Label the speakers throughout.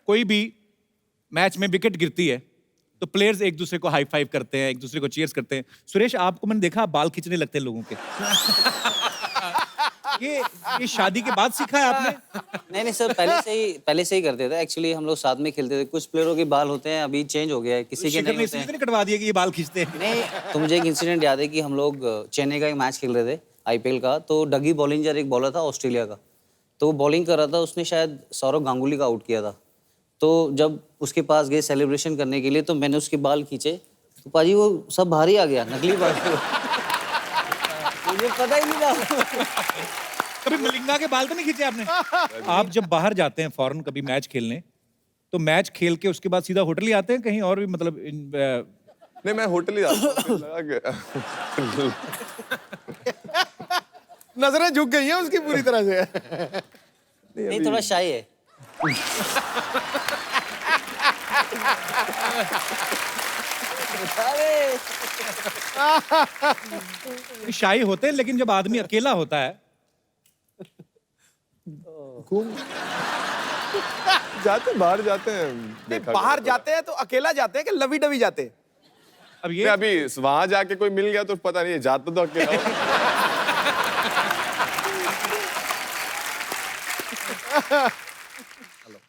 Speaker 1: कोई भी मैच में विकेट गिरती है तो प्लेयर्स एक दूसरे को हाई फाइव करते हैं, एक दूसरे को चीयर्स करते हैं। सुरेश, आपको मैंने देखा आप बाल खींचने लगते हैं लोगों के। ये शादी के बाद सीखा है आपने?
Speaker 2: नहीं सर, पहले से ही करते थे। एक्चुअली हम लोग साथ में खेलते थे। कुछ प्लेयरों के बाल होते हैं, अभी चेंज हो गया है, किसी के नहीं होते हैं।
Speaker 1: नहीं कटवा दिया कि ये बाल खींचते हैं।
Speaker 2: नहीं, तो मुझे एक इंसिडेंट याद है कि हम लोग चेन्नई का एक मैच खेल रहे थे आईपीएल का। तो डगी बॉलिंजर एक बॉलर था ऑस्ट्रेलिया का, तो वो बॉलिंग कर रहा था। उसने शायद सौरव गांगुली का आउट किया था। तो जब उसके पास गए सेलिब्रेशन करने के लिए, तो मैंने उसके बाल खींचे, तो पाजी वो सब बाहर ही आ गया, नकली बाल। मुझे पता ही नहीं था।
Speaker 1: कभी मलिंगा के बाल तो नहीं खींचे आपने? आप जब बाहर जाते हैं फॉरेन कभी मैच खेलने, तो मैच खेल के उसके बाद सीधा होटल ही आते हैं कहीं और भी, मतलब
Speaker 3: नहीं, मैं होटल ही आता हूँ।
Speaker 4: नजरें झुक गई हैं उसकी पूरी तरह से।
Speaker 2: नहीं, थोड़ा शाय है।
Speaker 1: शाही होते हैं, लेकिन जब आदमी अकेला होता है
Speaker 3: जाते बाहर जाते हैं।
Speaker 4: बाहर जाते हैं तो अकेला जाते हैं कि लवी डवी जाते हैं?
Speaker 1: अब ये
Speaker 3: अभी वहां जाके कोई मिल गया तो पता नहीं है, जाता तो अकेला हूँ।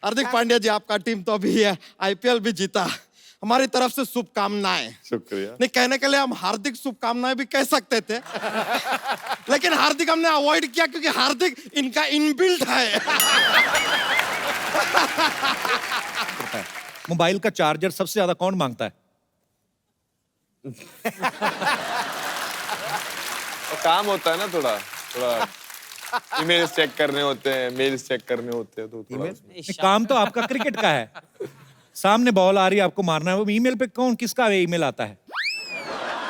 Speaker 5: हार्दिक पांड्या जी, आपका टीम तो अभी आईपीएल भी जीता, हमारी तरफ से शुभकामनाएं।
Speaker 3: शुक्रिया।
Speaker 5: नहीं, कहने के लिए हम हार्दिक शुभकामनाएं भी कह सकते थे, लेकिन हार्दिक हमने अवॉइड किया क्योंकि हार्दिक इनका इनबिल्ट है।
Speaker 1: मोबाइल का चार्जर सबसे ज्यादा कौन मांगता है?
Speaker 3: और काम होता है ना, थोड़ा ईमेल्स चेक करने होते हैं, मेल्स चेक करने होते हैं, तो थोड़ा
Speaker 1: काम तो आपका क्रिकेट का है। सामने बॉल आ रही है, आपको मारना है, वो ईमेल पे कौन किसका ईमेल आता है?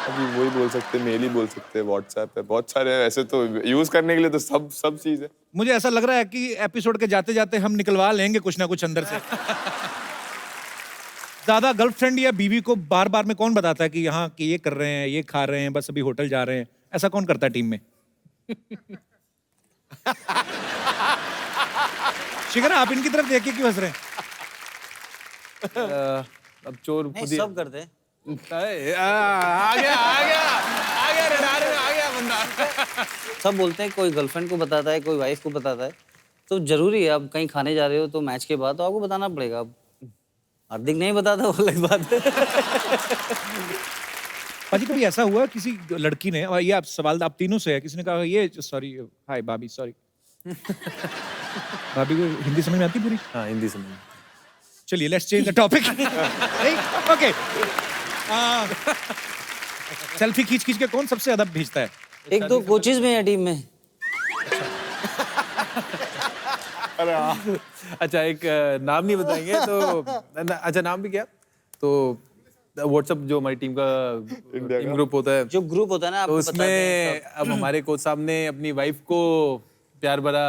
Speaker 3: अभी वही बोल सकते हैं, मेल ही बोल सकते हैं, व्हाट्सएप है, बहुत सारे हैं। ऐसे तो यूज करने के लिए तो सब चीज है।
Speaker 1: मुझे ऐसा लग रहा है कि एपिसोड के जाते जाते हम निकलवा लेंगे कुछ ना कुछ अंदर से। ज्यादा गर्लफ्रेंड या बीवी को बार बार में कौन बताता है कि यहाँ कि ये कर रहे हैं, ये खा रहे हैं, बस अभी होटल जा रहे हैं? ऐसा कौन करता है टीम में? शिखर, आप इनकी तरफ देख के क्यों हंस रहे हैं?
Speaker 6: अब चोर
Speaker 2: नहीं,
Speaker 6: खुद ही
Speaker 2: सब करते हैं।
Speaker 6: आ गया रडार में आ गया बंदा।
Speaker 2: सब बोलते हैं, कोई गर्लफ्रेंड को बताता है, कोई वाइफ को बताता है। तो जरूरी है, अब कहीं खाने जा रहे हो तो मैच के बाद तो आपको बताना पड़ेगा। अब हार्दिक नहीं बताता, वो अलग बात है।
Speaker 1: पाजी, कभी ऐसा हुआ किसी लड़की ने, और ये आप सवाल आप तीनों से है, किसी ने कहा ये सॉरी, हाय भाभी, सॉरी। भाभी को हिंदी समझ में आती पूरी?
Speaker 6: हाँ, हिंदी समझ।
Speaker 1: चलिए, let's change the topic. Okay, selfie खींच के कौन सबसे ज्यादा भेजता है?
Speaker 2: एक दो कोचेज में है टीम में।
Speaker 6: अच्छा, एक नाम नहीं बताएंगे तो अच्छा, नाम भी क्या? तो व्हाट्सएप जो हमारी टीम का टीम ग्रुप होता है,
Speaker 2: जो ग्रुप होता है ना,
Speaker 6: तो उसमें अब हमारे कोच साहब ने अपनी वाइफ को प्यार भरा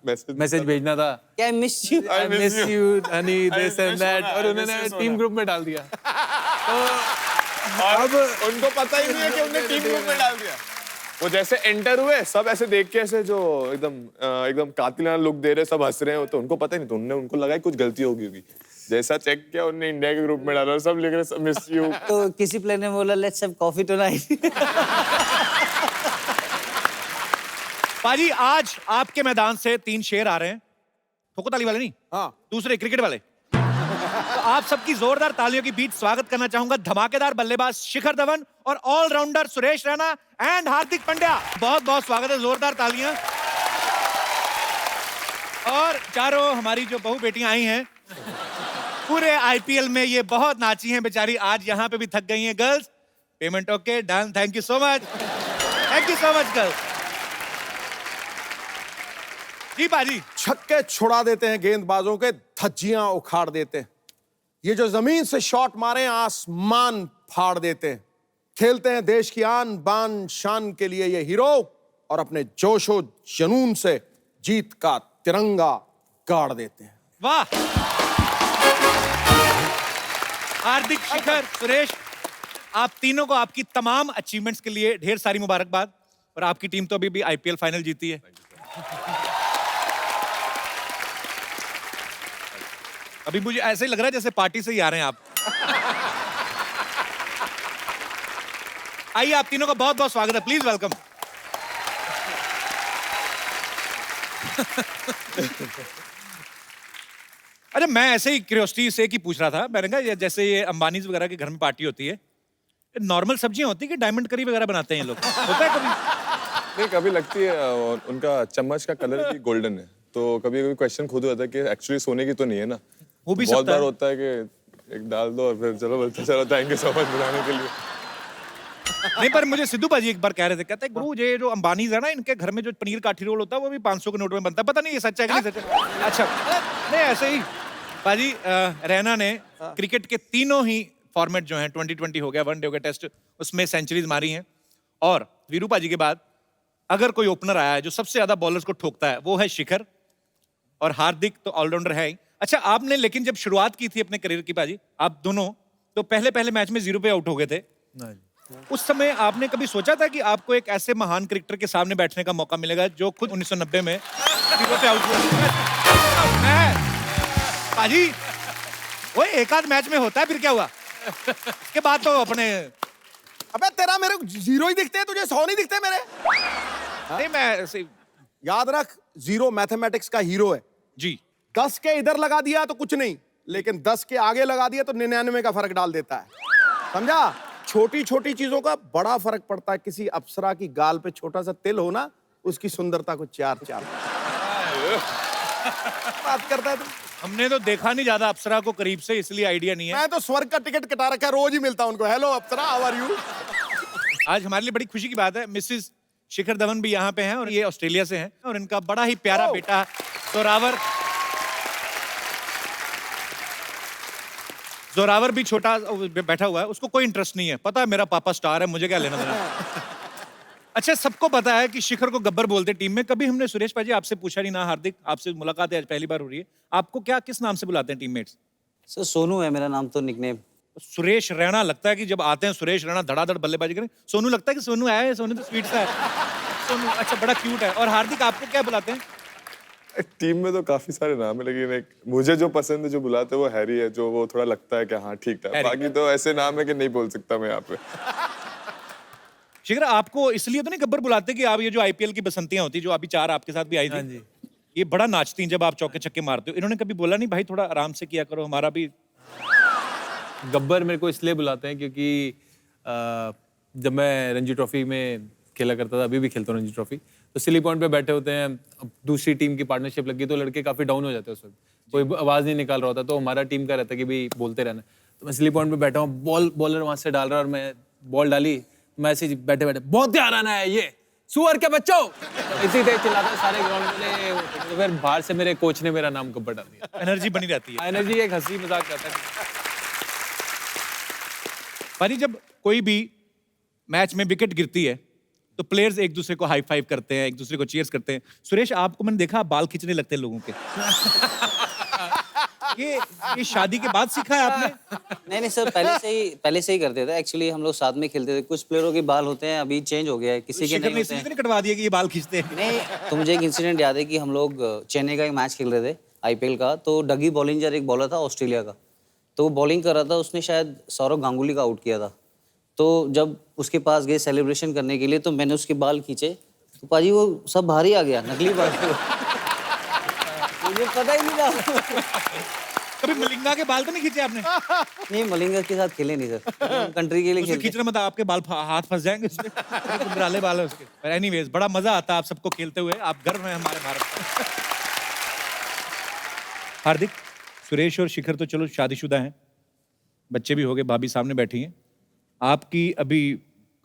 Speaker 6: मैसेज भेजना था।
Speaker 2: क्या I miss you?
Speaker 6: I miss you, honey, this and that, और उन्होंने टीम ग्रुप में डाल दिया। तो
Speaker 3: अब उनको पता ही नहीं है कि उन्होंने टीम ग्रुप में डाल दिया। वो जैसे एंटर हुए, सब ऐसे देख के ऐसे जो एकदम कातिलाना लुक दे रहे, सब हंस रहे हैं, तो उनको पता ही नहीं, तो उनको लगा कुछ गलती होगी होगी। जैसा चेक किया, उन्होंने इंडिया के ग्रुप में डाला, सब लिख रहे मिस यू।
Speaker 2: तो किसी प्लेयर ने बोला लेट्स हैव कॉफी टुनाइट।
Speaker 1: पाजी, आज आपके मैदान से 3 शेर आ रहे हैं। ठोको ताली वाले नहीं, हाँ, दूसरे क्रिकेट वाले। तो आप सबकी जोरदार तालियों के बीच स्वागत करना चाहूंगा धमाकेदार बल्लेबाज शिखर धवन और ऑलराउंडर सुरेश रैना एंड हार्दिक पांड्या। बहुत बहुत स्वागत है, जोरदार तालियां। और चारों हमारी जो बहू बेटियां आई हैं, पूरे आईपीएल में ये बहुत नाची हैं बेचारी, आज यहाँ पे भी थक गई हैं। Girls, payment okay, done, thank you so much, thank you so much girls. जी पाजी,
Speaker 4: छक्के छुड़ा देते हैं गेंदबाजों के, धज्जियां उखाड़ देते हैं। ये जो जमीन से शॉट मारे आसमान फाड़ देते हैं। खेलते हैं देश की आन बान शान के लिए ये हीरो, और अपने जोशो जुनून से जीत का तिरंगा गाड़ देते हैं।
Speaker 1: वाह! हार्दिक, शिखर, सुरेश, आप तीनों को आपकी तमाम अचीवमेंट्स के लिए ढेर सारी मुबारकबाद। और आपकी टीम तो अभी भी आईपीएल फाइनल जीती है। अभी मुझे ऐसे ही लग रहा है जैसे पार्टी से ही आ रहे हैं आप। आइए, आप तीनों का बहुत बहुत स्वागत है, प्लीज वेलकम। अरे मैं ऐसे ही क्यूरियोसिटी से की पूछ रहा था, मैंने कहा जैसे ये अंबानी वगैरह के घर में पार्टी होती है, नॉर्मल सब्जियां होती है कि डायमंड करी वगैरह बनाते हैं ये लोग, होता है कभी?
Speaker 3: नहीं, कभी लगती है उनका चम्मच का कलर भी गोल्डन है, तो कभी कभी क्वेश्चन खुद होता है कि एक्चुअली सोने की तो नहीं है ना।
Speaker 1: हो भी
Speaker 3: बहुत
Speaker 1: सकता
Speaker 3: बार
Speaker 1: है।
Speaker 3: होता है कि एक डाल दो और फिर चलो बोलते चलो थैंक यू सो मच बुलाने के लिए।
Speaker 1: नहीं, पर मुझे सिद्धू भाजी एक बार कह रहे थे, कहते हैं गुरु ये जो अंबानीज है ना, इनके घर में जो पनीर काठी रोल होता है वो भी 500 के नोट में बनता है, पता नहीं ये सच है कि नहीं सच है। अच्छा, नहीं ऐसे ही भाजी, रैना ने क्रिकेट के तीनों ही फॉर्मेट जो हैं, 2020 हो गया, वनडे हो गया, टेस्ट, उसमें सेंचुरीज मारी हैं। और वीरू भाजी के बाद अगर कोई ओपनर आया है जो सबसे ज्यादा बॉलर्स को ठोकता है, वो है शिखर, और हार्दिक तो ऑलराउंडर है ही। अच्छा, आपने लेकिन जब शुरुआत की थी अपने करियर की भाजी, आप दोनों तो पहले मैच में 0 पे आउट हो गए थे। उस समय आपने कभी सोचा था कि आपको एक ऐसे महान क्रिकेटर के सामने बैठने का मौका मिलेगा जो खुद 1990 में 0 पे आउट हुआ? भाजी, वो एक आध मैच में होता है, फिर क्या हुआ? इसके बाद तो अपने
Speaker 4: अबे तेरा मेरे को 0 ही दिखते हैं, तुझे 100 नहीं दिखते मेरे।
Speaker 1: नहीं, मैं ऐसे
Speaker 4: याद रख, 0 मैथमेटिक्स का हीरो है।
Speaker 1: जी
Speaker 4: 10 के इधर लगा दिया तो कुछ नहीं, लेकिन 10 के आगे लगा दिया तो 99 का फर्क डाल देता है, समझा? छोटी छोटी चीजों का बड़ा फर्क पड़ता है। किसी अप्सरा की गाल पे छोटा सा तिल हो ना, उसकी सुंदरता को 4 बात करता है तू।
Speaker 1: हमने तो देखा नहीं ज्यादा अप्सरा को करीब से, इसलिए आइडिया नहीं है।
Speaker 4: मैं तो स्वर्ग का टिकट कटा रखा है, रोज ही मिलता हूं उनको। Hello Apsara, how are you?
Speaker 1: आज हमारे लिए बड़ी खुशी की बात है, मिसेस शिखर धवन भी यहाँ पे हैं, और ये ऑस्ट्रेलिया से हैं, और इनका बड़ा ही प्यारा बेटा जोरावर भी छोटा बैठा हुआ है, उसको कोई इंटरेस्ट नहीं है, पता है मेरा पापा स्टार है, मुझे क्या लेना देना। अच्छा, सबको पता है कि शिखर को गब्बर बोलते टीम में। कभी हमने सुरेश भाजी आपसे पूछा नहीं ना, हार्दिक आपसे मुलाकात है आज पहली बार हो रही है, आपको क्या किस नाम से बुलाते हैं टीममेट्स?
Speaker 2: सर सोनू है मेरा नाम, तो निकनेम।
Speaker 1: सुरेश रैना, लगता है कि जब आते हैं सुरेश रैना धड़ाधड़ बल्लेबाजी करें, सोनू लगता है कि सोनू आया है, सोनू तो स्वीट सा है, सोनू। अच्छा, बड़ा क्यूट है। और हार्दिक, आपको क्या बुलाते हैं?
Speaker 3: टीम में तो काफी सारे नाम है, लेकिन एक मुझे जो पसंद है, जो बुलाते हैं वो हैरी है, जो वो थोड़ा लगता है कि हाँ ठीक है। बाकी तो ऐसे नाम है कि नहीं बोल सकता मैं यहाँ पे।
Speaker 1: शिखर, आपको इसलिए तो नहीं गब्बर बुलाते कि आप ये जो आईपीएल की बसंतियां होती, जो अभी 4 आपके साथ भी आई
Speaker 6: हाँ
Speaker 1: थी,
Speaker 6: जी।
Speaker 1: ये बड़ा नाचती हैं जब आप चौके छक्के मारते हो, इन्होंने कभी बोला नहीं भाई थोड़ा आराम से किया करो, हमारा भी?
Speaker 6: गब्बर मेरे को इसलिए बुलाते हैं क्योंकि जब मैं रणजी ट्रॉफी में खेला करता था, अभी भी खेलता हूँ रणजी ट्रॉफी, तो सिली पॉइंट पे बैठे होते हैं, अब दूसरी टीम की पार्टनरशिप लगी तो लड़के काफी डाउन हो जाते हैं उस वक्त, कोई आवाज नहीं निकाल रहा होता, तो हमारा टीम का रहता है कि भाई बोलते रहना। तो मैं सिली पॉइंट पे बैठा हूँ, बॉलर वहां से डाल रहा, और मैं बॉल डाली, मैं ऐसे बैठे बैठे बहुत ध्यान आना है, ये सुअर के बच्चों, इसी तेज चिल्लाता सारे ग्राउंड में। तो फिर बाहर से मेरे कोच ने मेरा नाम गब्बर डाल दिया।
Speaker 1: एनर्जी बनी रहती है।
Speaker 6: एनर्जी एक हंसी मजाक करता है।
Speaker 1: भाई, जब कोई भी मैच में विकेट गिरती है तो प्लेयर्स एक दूसरे को हाई फाइव करते हैं, एक दूसरे को चीयर्स करते हैं। सुरेश, आपको मैंने देखा, आप बाल खींचने लगते हैं लोगों के। ये शादी के बाद सीखा है आपने?
Speaker 2: नहीं सर, पहले से ही करते थे। एक्चुअली हम लोग साथ में खेलते थे। कुछ प्लेयरों के बाल होते हैं, अभी चेंज हो गया है, किसी के
Speaker 1: शिखर
Speaker 2: नहीं
Speaker 1: ने
Speaker 2: होते
Speaker 1: इसलिए
Speaker 2: हैं।
Speaker 1: तो नहीं कटवा दिया कि ये बाल खींचते हैं?
Speaker 2: नहीं, तो मुझे एक इंसिडेंट याद है कि हम लोग चेन्नई का एक मैच खेल रहे थे आईपीएल का, तो डगी बॉलिंजर एक बॉलर था ऑस्ट्रेलिया का, तो वो बॉलिंग कर रहा था, उसने शायद सौरव गांगुली का आउट किया था। तो जब उसके पास गए सेलिब्रेशन करने के लिए, तो मैंने उसके बाल खींचे, तो पाजी वो सब बाहर ही आ गया, नकली बाल। मुझे पता ही नहीं था।
Speaker 1: कभी मलिंगा के बाल तो नहीं खींचे आपने?
Speaker 2: नहीं, मलिंगा के साथ खेले नहीं सर, कंट्री के लिए
Speaker 1: उसे
Speaker 2: खेलते।
Speaker 1: खींचने मत, आपके बाल हाथ फंस जाएंगे उसमें। गुंडराले बाल है उसके। पर एनीवेज, बड़ा मजा आता है आप सबको खेलते हुए, आप गर्व हैं हमारे भारत में। हार्दिक, सुरेश और शिखर तो चलो शादीशुदा हैं, बच्चे भी हो गए, भाभी सामने बैठी हैं, आपकी अभी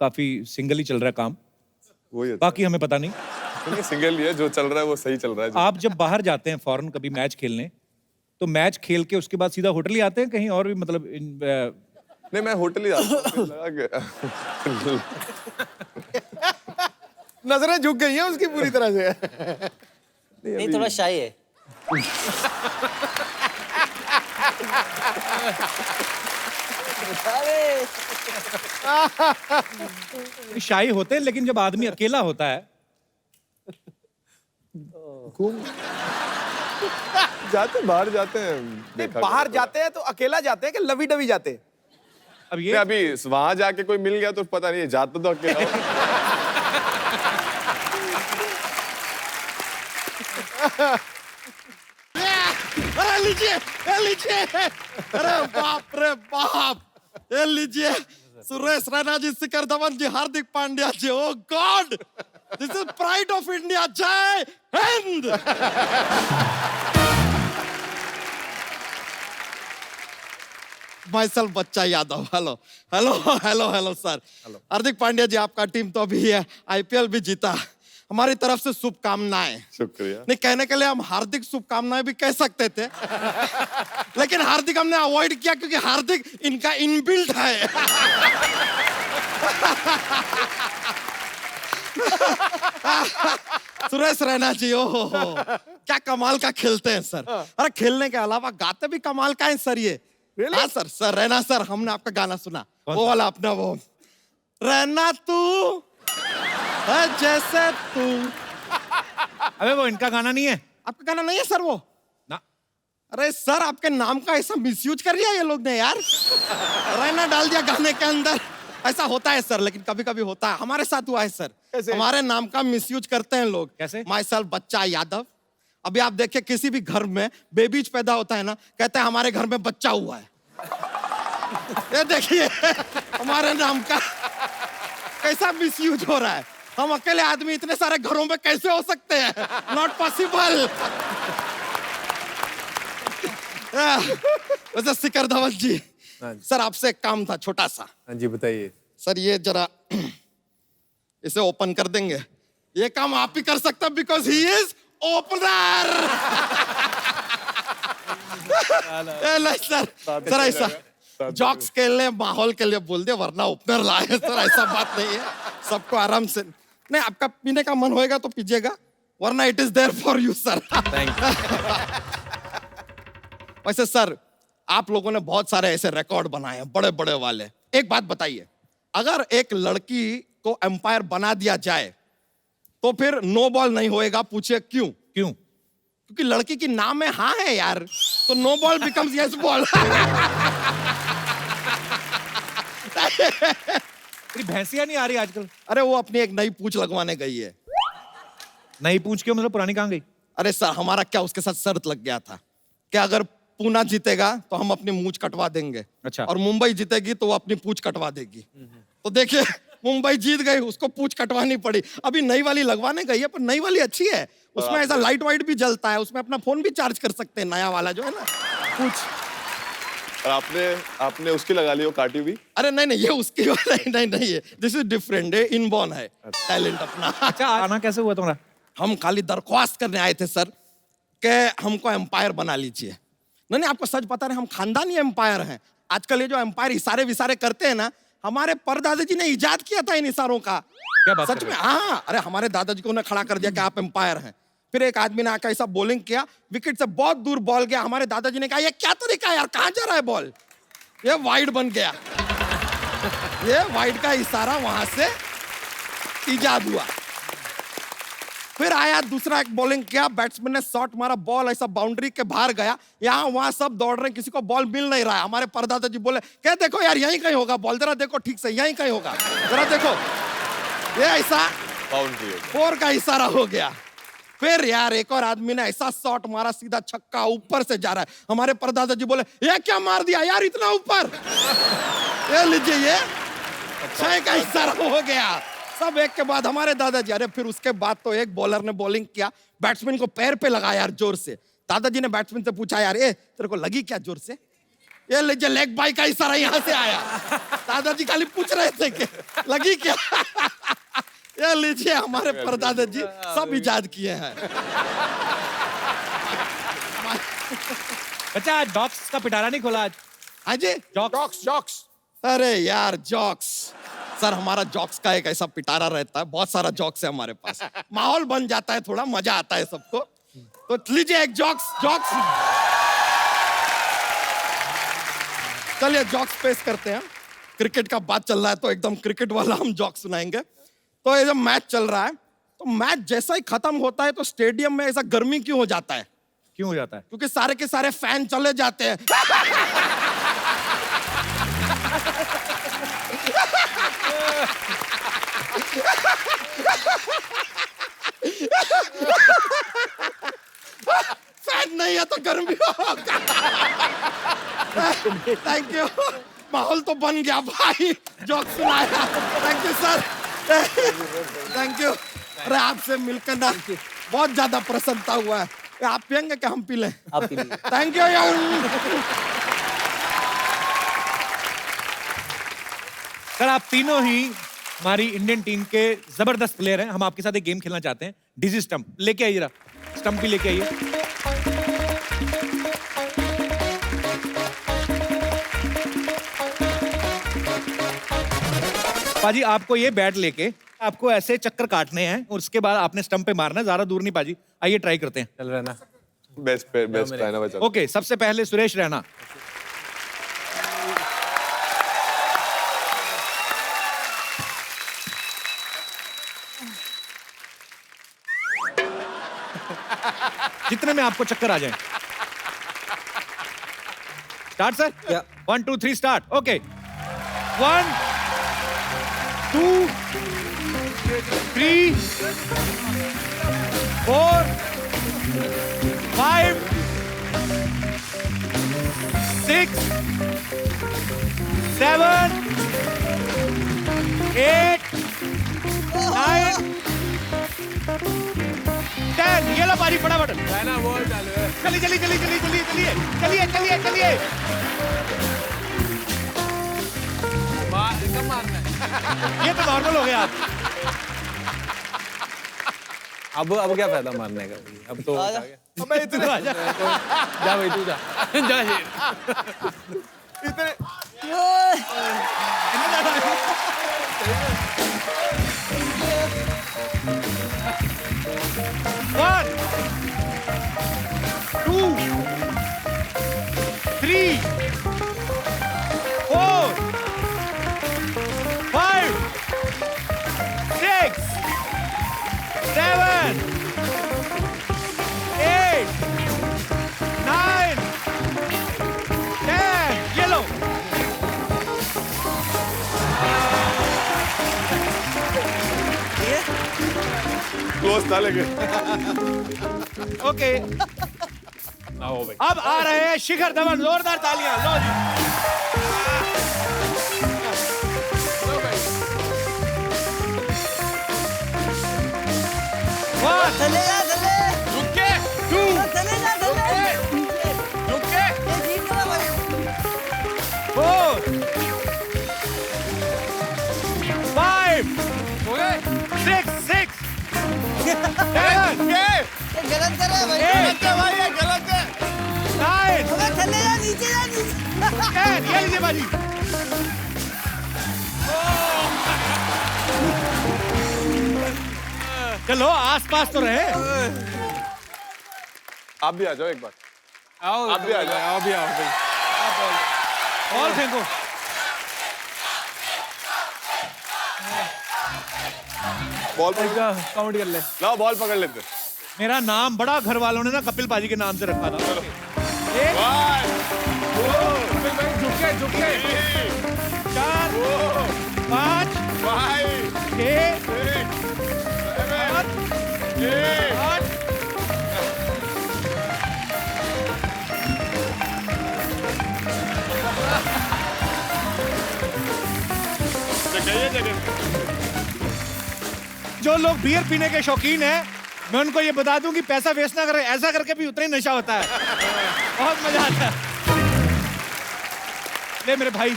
Speaker 1: काफी सिंगल ही चल रहा है काम,
Speaker 3: वही
Speaker 1: बाकी हमें पता नहीं।
Speaker 3: सिंगल ही है, जो चल रहा है वो सही चल रहा है।
Speaker 1: आप जब बाहर जाते हैं फॉरेन कभी मैच खेलने, तो मैच खेल के उसके बाद सीधा होटल ही आते हैं कहीं और भी, मतलब
Speaker 3: नहीं, मैं होटल ही जाता हूँ।
Speaker 4: नजरें झुक गई हैं उसकी पूरी तरह से।
Speaker 2: नहीं, थोड़ा शाई है।
Speaker 1: शाही होते हैं, लेकिन जब आदमी अकेला होता है
Speaker 3: जाते बाहर जाते हैं
Speaker 4: नहीं,
Speaker 3: देखा
Speaker 4: बाहर
Speaker 3: करो।
Speaker 4: जाते हैं तो अकेला जाते हैं कि लवी डवी जाते हैं?
Speaker 1: अब
Speaker 3: नहीं,
Speaker 1: ये
Speaker 3: अभी वहां जाके कोई मिल गया तो पता नहीं, जाता तो अकेला हूँ।
Speaker 5: अरे लीजिए, ये लीजिए, अरे बाप रे बाप, ये लीजिए, Suresh Raina ji, Shikhar Dhawan ji, Hardik Pandya ji, oh God, this is pride of India, जय हिंद। Myself Bachcha Yadav, hello hello hello hello sir. Hardik Pandya ji, आपका टीम तो अभी है, आईपीएल भी जीता, हमारी तरफ से शुभकामनाएं।
Speaker 3: शुक्रिया।
Speaker 5: नहीं, कहने के लिए हम हार्दिक शुभकामनाएं भी कह सकते थे, लेकिन हार्दिक हमने अवॉइड किया क्योंकि हार्दिक इनका इनबिल्ट है। सुरेश रैना जी, ओहो क्या कमाल का खेलते हैं सर। अरे खेलने के अलावा गाते भी कमाल का है सर ये। हाँ सर, सर रैना सर, हमने आपका गाना सुना, वो वाला अपना वो, रैना तू है जैसे तू।
Speaker 1: अबे वो इनका गाना नहीं है
Speaker 5: आपका गाना नहीं है सर वो?
Speaker 1: ना।
Speaker 5: अरे सर, आपके नाम का ऐसा मिसयूज कर लिया ये लोग ने यार, रैना डाल दिया गाने के अंदर। ऐसा होता है सर, लेकिन कभी कभी होता है, हमारे साथ हुआ है सर।
Speaker 4: कैसे?
Speaker 5: हमारे नाम का मिसयूज करते हैं लोग।
Speaker 1: कैसे?
Speaker 5: माइसेल्फ बच्चा यादव। अभी आप देखिए, किसी भी घर में बेबीज पैदा होता है ना, कहते हैं हमारे घर में बच्चा हुआ है। ये देखिए हमारे नाम का कैसा मिसयूज हो रहा है। हम अकेले आदमी इतने सारे घरों में कैसे हो सकते हैं? Not possible. वैसे शिखर धवन जी, सर आपसे एक काम था छोटा सा।
Speaker 6: हाँ जी, बताइए।
Speaker 5: सर ये जरा इसे ओपन कर देंगे, ये काम आप ही कर सकते हैं, because he is opener. Sir ऐसा जॉक्स के लिए, माहौल के लिए बोल दे, वरना ओपनर लाए सर, ऐसा बात नहीं है। सबको आराम से, नहीं आपका पीने का मन होएगा तो पीजिएगा, वरना it is there for you sir.
Speaker 6: Thank you.
Speaker 5: वैसे सर, आप लोगों ने बहुत सारे ऐसे रिकॉर्ड बनाए हैं, बड़े बड़े वाले। एक बात बताइए, अगर एक लड़की को एम्पायर बना दिया जाए तो फिर नो बॉल नहीं होएगा, पूछिए क्यों?
Speaker 1: क्यों?
Speaker 5: क्योंकि लड़की की नाम में हाँ है यार, तो no ball becomes yes ball.
Speaker 1: तेरी भैंसियां नहीं आ रही आजकल?
Speaker 5: अरे वो अपनी एक नई पूंछ लगवाने गई है।
Speaker 1: नहीं पूछ क्यों, मतलब पुरानी कहाँ गई?
Speaker 5: अरे सर, हमारा क्या उसके साथ शर्त लग गया था कि अगर पूना जीतेगा तो हम अपनी मूंछ कटवा देंगे।
Speaker 1: अच्छा।
Speaker 5: और मुंबई जीतेगी तो वो अपनी पूंछ कटवा देगी। तो देखिए, मुंबई जीत गई, उसको पूंछ कटवानी पड़ी। अभी नई वाली लगवाने गई है, पर नई वाली अच्छी है, उसमें ऐसा लाइट वाइट भी जलता है, उसमें अपना फोन भी चार्ज कर सकते हैं, नया वाला जो है ना पूंछ।
Speaker 3: और आपने उसकी लगा ली, वो काटी हुई?
Speaker 5: अरे नहीं नहीं, ये उसकी नहीं नहीं है, दिस इज डिफरेंट, ये इनबॉर्न है टैलेंट अपना।
Speaker 1: अच्छा, आना कैसे हुआ तुम्हारा?
Speaker 5: हम खाली दरख्वास्त करने आए थे सर कि हमको एम्पायर बना लीजिए। नहीं नहीं, आपको सच पता नहीं, हम खानदानी एम्पायर हैं। आजकल ये जो एम्पायर इशारे विसारे करते हैं ना, हमारे परदादा जी ने इजाद किया था इन इशारों का।
Speaker 1: क्या बात
Speaker 5: सच
Speaker 1: कर
Speaker 5: में?
Speaker 1: रहे हो?
Speaker 5: हाँ, अरे हमारे दादाजी को उन्हें खड़ा कर दिया कि आप एम्पायर हैं। फिर एक आदमी ने आकर ऐसा बॉलिंग किया, विकेट से बहुत दूर बॉल गया। हमारे दादाजी ने कहा, ये क्या तरीका है यार, कहाँ जा रहा है बॉल? ये वाइड बन गया। ये वाइड का इशारा वहां से इजाद हुआ। फिर आया दूसरा, एक बॉलिंग किया, बैट्समैन ने शॉट मारा, बॉल ऐसा बाउंड्री के बाहर गया। यहाँ वहां सब दौड़ रहे हैं, किसी को बॉल मिल नहीं रहा है। हमारे परदादा जी बोले, क्या देखो यार, यहीं कहीं होगा बॉल, जरा देखो ठीक से, यहीं कहीं होगा, जरा देखो। ये ऐसा
Speaker 3: बाउंड्री है।
Speaker 5: 4 का इशारा हो गया। फिर यार एक और आदमी ने ऐसा शॉट मारा, सीधा छक्का, ऊपर से जा रहा है। हमारे परदादा जी बोले, ये क्या मार दिया यार इतना ऊपर? ये लीजिए, ये 6 का इशारा हो गया। सब एक के बाद हमारे दादाजी। अरे फिर उसके बाद तो एक बॉलर ने बॉलिंग किया, बैट्समैन को पैर पे लगाया यार जोर से। दादाजी ने बैट्समैन से पूछा, यार ए तेरे को लगी क्या जोर से? ये लीजिए, लेग बाई का इशारा यहाँ से आया। दादाजी खाली पूछ रहे थे कि लगी क्या। ये लीजिए, हमारे परदादा जी सब इजाद किए हैं।
Speaker 1: बच्चा, आज डॉक्स का पिटारा नहीं खोला आज?
Speaker 5: हाँ जी,
Speaker 4: जॉक्स जॉक्स।
Speaker 5: अरे यार जॉक्स, सर हमारा जॉक्स का एक ऐसा पिटारा रहता है, बहुत सारा जॉक्स है हमारे पास, माहौल बन जाता है, थोड़ा मजा आता है सबको। तो लीजिए एक जॉक्स। चलिए जॉक्स पेश करते हैं। क्रिकेट का बात चल रहा है तो एकदम क्रिकेट वाला हम जॉक्स सुनाएंगे। तो ये जब मैच चल रहा है, तो मैच जैसा ही खत्म होता है तो स्टेडियम में ऐसा गर्मी क्यों हो जाता है?
Speaker 1: क्यों हो जाता है?
Speaker 5: क्योंकि सारे के सारे फैन चले जाते हैं। फैन नहीं है तो गर्मी होगा। थैंक यू, माहौल तो बन गया भाई, जोक सुनाया। Thank you sir, thank you. अरे आपसे मिलकर ना बहुत ज्यादा प्रसन्नता हुआ है। आप पियेंगे क्या हम पी लें?
Speaker 2: आप पी लीजिए।
Speaker 5: थैंक यू यार।
Speaker 1: सर आप तीनों ही हमारी इंडियन टीम के जबरदस्त प्लेयर हैं। हम आपके साथ एक गेम खेलना चाहते हैं, डिजी स्टंप। लेके आइए जरा, स्टंप भी लेके आइए। पाजी आपको ये बैट लेके आपको ऐसे चक्कर काटने हैं और उसके बाद आपने स्टंप पे मारना है, ज्यादा दूर नहीं पाजी। आइए ट्राई करते हैं।
Speaker 6: चल रहा है ना?
Speaker 3: बेस्ट रहना बचा।
Speaker 1: ओके, सबसे पहले सुरेश रैना। जितने में आपको चक्कर आ जाए। Start sir.
Speaker 2: या
Speaker 1: 1 2 3 स्टार्ट। ओके, 1 2 3 4 5 6 7 8 9 10। ये लो पारी, फटाफट।
Speaker 6: ना बॉल चालू है।
Speaker 1: चलिए चलिए चलिए चलिए चलिए चलिए चलिए चलिए चलिए।
Speaker 6: कब मारना है?
Speaker 1: ये तो नॉर्मल हो गया आप।
Speaker 6: अब क्या फायदा मारने का? अब तो
Speaker 2: आजा।
Speaker 1: अबे इतने आ जा।
Speaker 6: जा भाई, तू जा। जा शेर।
Speaker 3: इतने
Speaker 1: One, 2, 3, 4, 5, 6, 7, 8, 9, 10। ये लो।
Speaker 3: क्लोज था लेकिन।
Speaker 1: ओके,
Speaker 6: ना हो भाई।
Speaker 1: अब आ रहे हैं शिखर धवन। जोरदार तालियां। लो जी। One,
Speaker 2: चले जा, चले।
Speaker 3: रुक के,
Speaker 1: two,
Speaker 2: चले जा, चले।
Speaker 3: रुक के।
Speaker 2: ये जीत गया भाई।
Speaker 1: 4, 5, 6, 6, 7,
Speaker 3: ये
Speaker 2: ये गलत कर रहा है भाई।
Speaker 1: Eight.
Speaker 3: गलत है भाई, ये गलत है।
Speaker 1: 9,
Speaker 2: अबे चले जा, नीचे जा, नीचे।
Speaker 1: 10। ये लीजिए बाजी। चलो आसपास तो रहे।
Speaker 3: आप भी आ जाओ एक बार।
Speaker 6: आओ,
Speaker 3: आप भी आ जाओ।
Speaker 6: आओ भी आओ भाई।
Speaker 1: बॉल फेंको।
Speaker 3: बॉल पकड़,
Speaker 6: काउंट कर ले।
Speaker 3: लाओ बॉल पकड़ लेते।
Speaker 1: मेरा नाम बड़ा घर वालों ने ना कपिल पाजी के नाम से रखा था। एक,
Speaker 3: 1
Speaker 6: झुक के, झुक के।
Speaker 1: 4, 5,
Speaker 3: 5
Speaker 1: 6,
Speaker 3: 6
Speaker 1: 7,
Speaker 3: 8
Speaker 1: 8।
Speaker 3: जगह जगह।
Speaker 1: जो लोग बियर पीने के शौकीन हैं, मैं उनको ये बता दूं कि पैसा वेस्ट ना करें। ऐसा करके भी उतना ही नशा होता है। बहुत मजा आता है। ले मेरे भाई।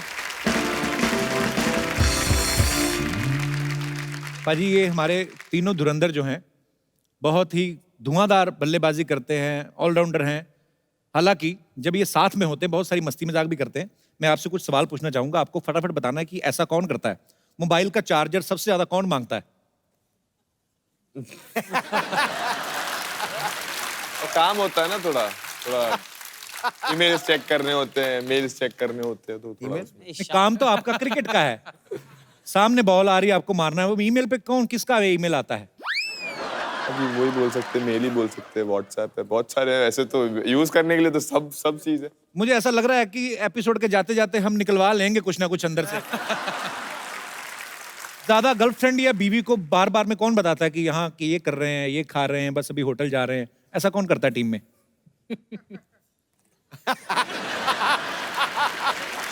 Speaker 1: पाजी ये हमारे तीनों धुरंधर जो हैं बहुत ही धुआंधार बल्लेबाजी करते हैं, ऑलराउंडर हैं। हालांकि जब ये साथ में होते हैं बहुत सारी मस्ती मजाक भी करते हैं। मैं आपसे कुछ सवाल पूछना चाहूंगा, आपको फटाफट बताना है कि ऐसा कौन करता है। मोबाइल का चार्जर सबसे ज्यादा कौन मांगता है?
Speaker 3: और काम होता है ना, थोड़ा थोड़ा ईमेल्स चेक करने होते हैं, मेल्स चेक करने होते हैं, तो थोड़ा
Speaker 1: काम तो आपका क्रिकेट का है। सामने बॉल आ रही है, आपको मारना है। वो ईमेल पे कौन किसका ईमेल आता है?
Speaker 3: अभी वही बोल सकते, मेल ही बोल सकते, व्हाट्सएप है, बहुत सारे हैं ऐसे तो यूज करने के लिए तो सब चीज है।
Speaker 1: मुझे ऐसा लग रहा है कि एपिसोड के जाते जाते हम निकलवा लेंगे कुछ ना कुछ अंदर से। ज्यादा गर्लफ्रेंड या बीवी को बार बार में कौन बताता है कि यहाँ कि ये कर रहे हैं, ये खा रहे हैं, बस अभी होटल जा रहे हैं? ऐसा कौन करता है टीम में?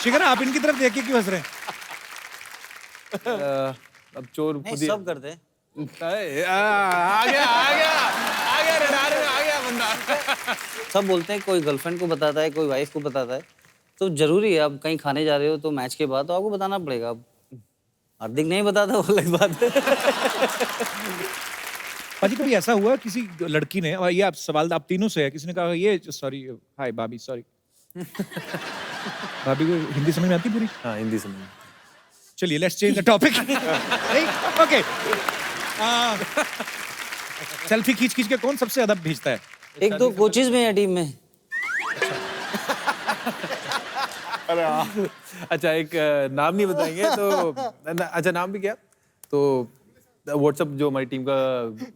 Speaker 1: शिखर, आप इनकी तरफ देख के क्यों हंस रहे हैं?
Speaker 6: अब चोर
Speaker 2: नहीं
Speaker 6: खुद ही
Speaker 2: सब करते हैं।
Speaker 6: आ गया रडार में आ गया बंदा।
Speaker 2: सब बोलते हैं, कोई गर्लफ्रेंड को बताता है, कोई वाइफ को बताता है। तो जरूरी है, आप कहीं खाने जा रहे हो तो मैच के बाद तो आपको बताना पड़ेगा। अब हार्दिक नहीं बताता, वो अलग बात है।
Speaker 1: पाजी, कभी ऐसा हुआ किसी लड़की ने, और ये आप सवाल आप तीनों से है, किसी ने कहा ये सॉरी, हाय भाभी, सॉरी। भाभी को हिंदी समझ में आती पूरी?
Speaker 6: हाँ, हिंदी समझ।
Speaker 1: चलिए, let's change the topic. Okay, selfie खींच खींच के कौन सबसे ज्यादा भेजता है?
Speaker 2: एक दो कोचेज में है टीम में।
Speaker 6: अच्छा, एक नाम नहीं बताएंगे तो अच्छा, नाम भी क्या तो व्हाट्सएप जो हमारी टीम का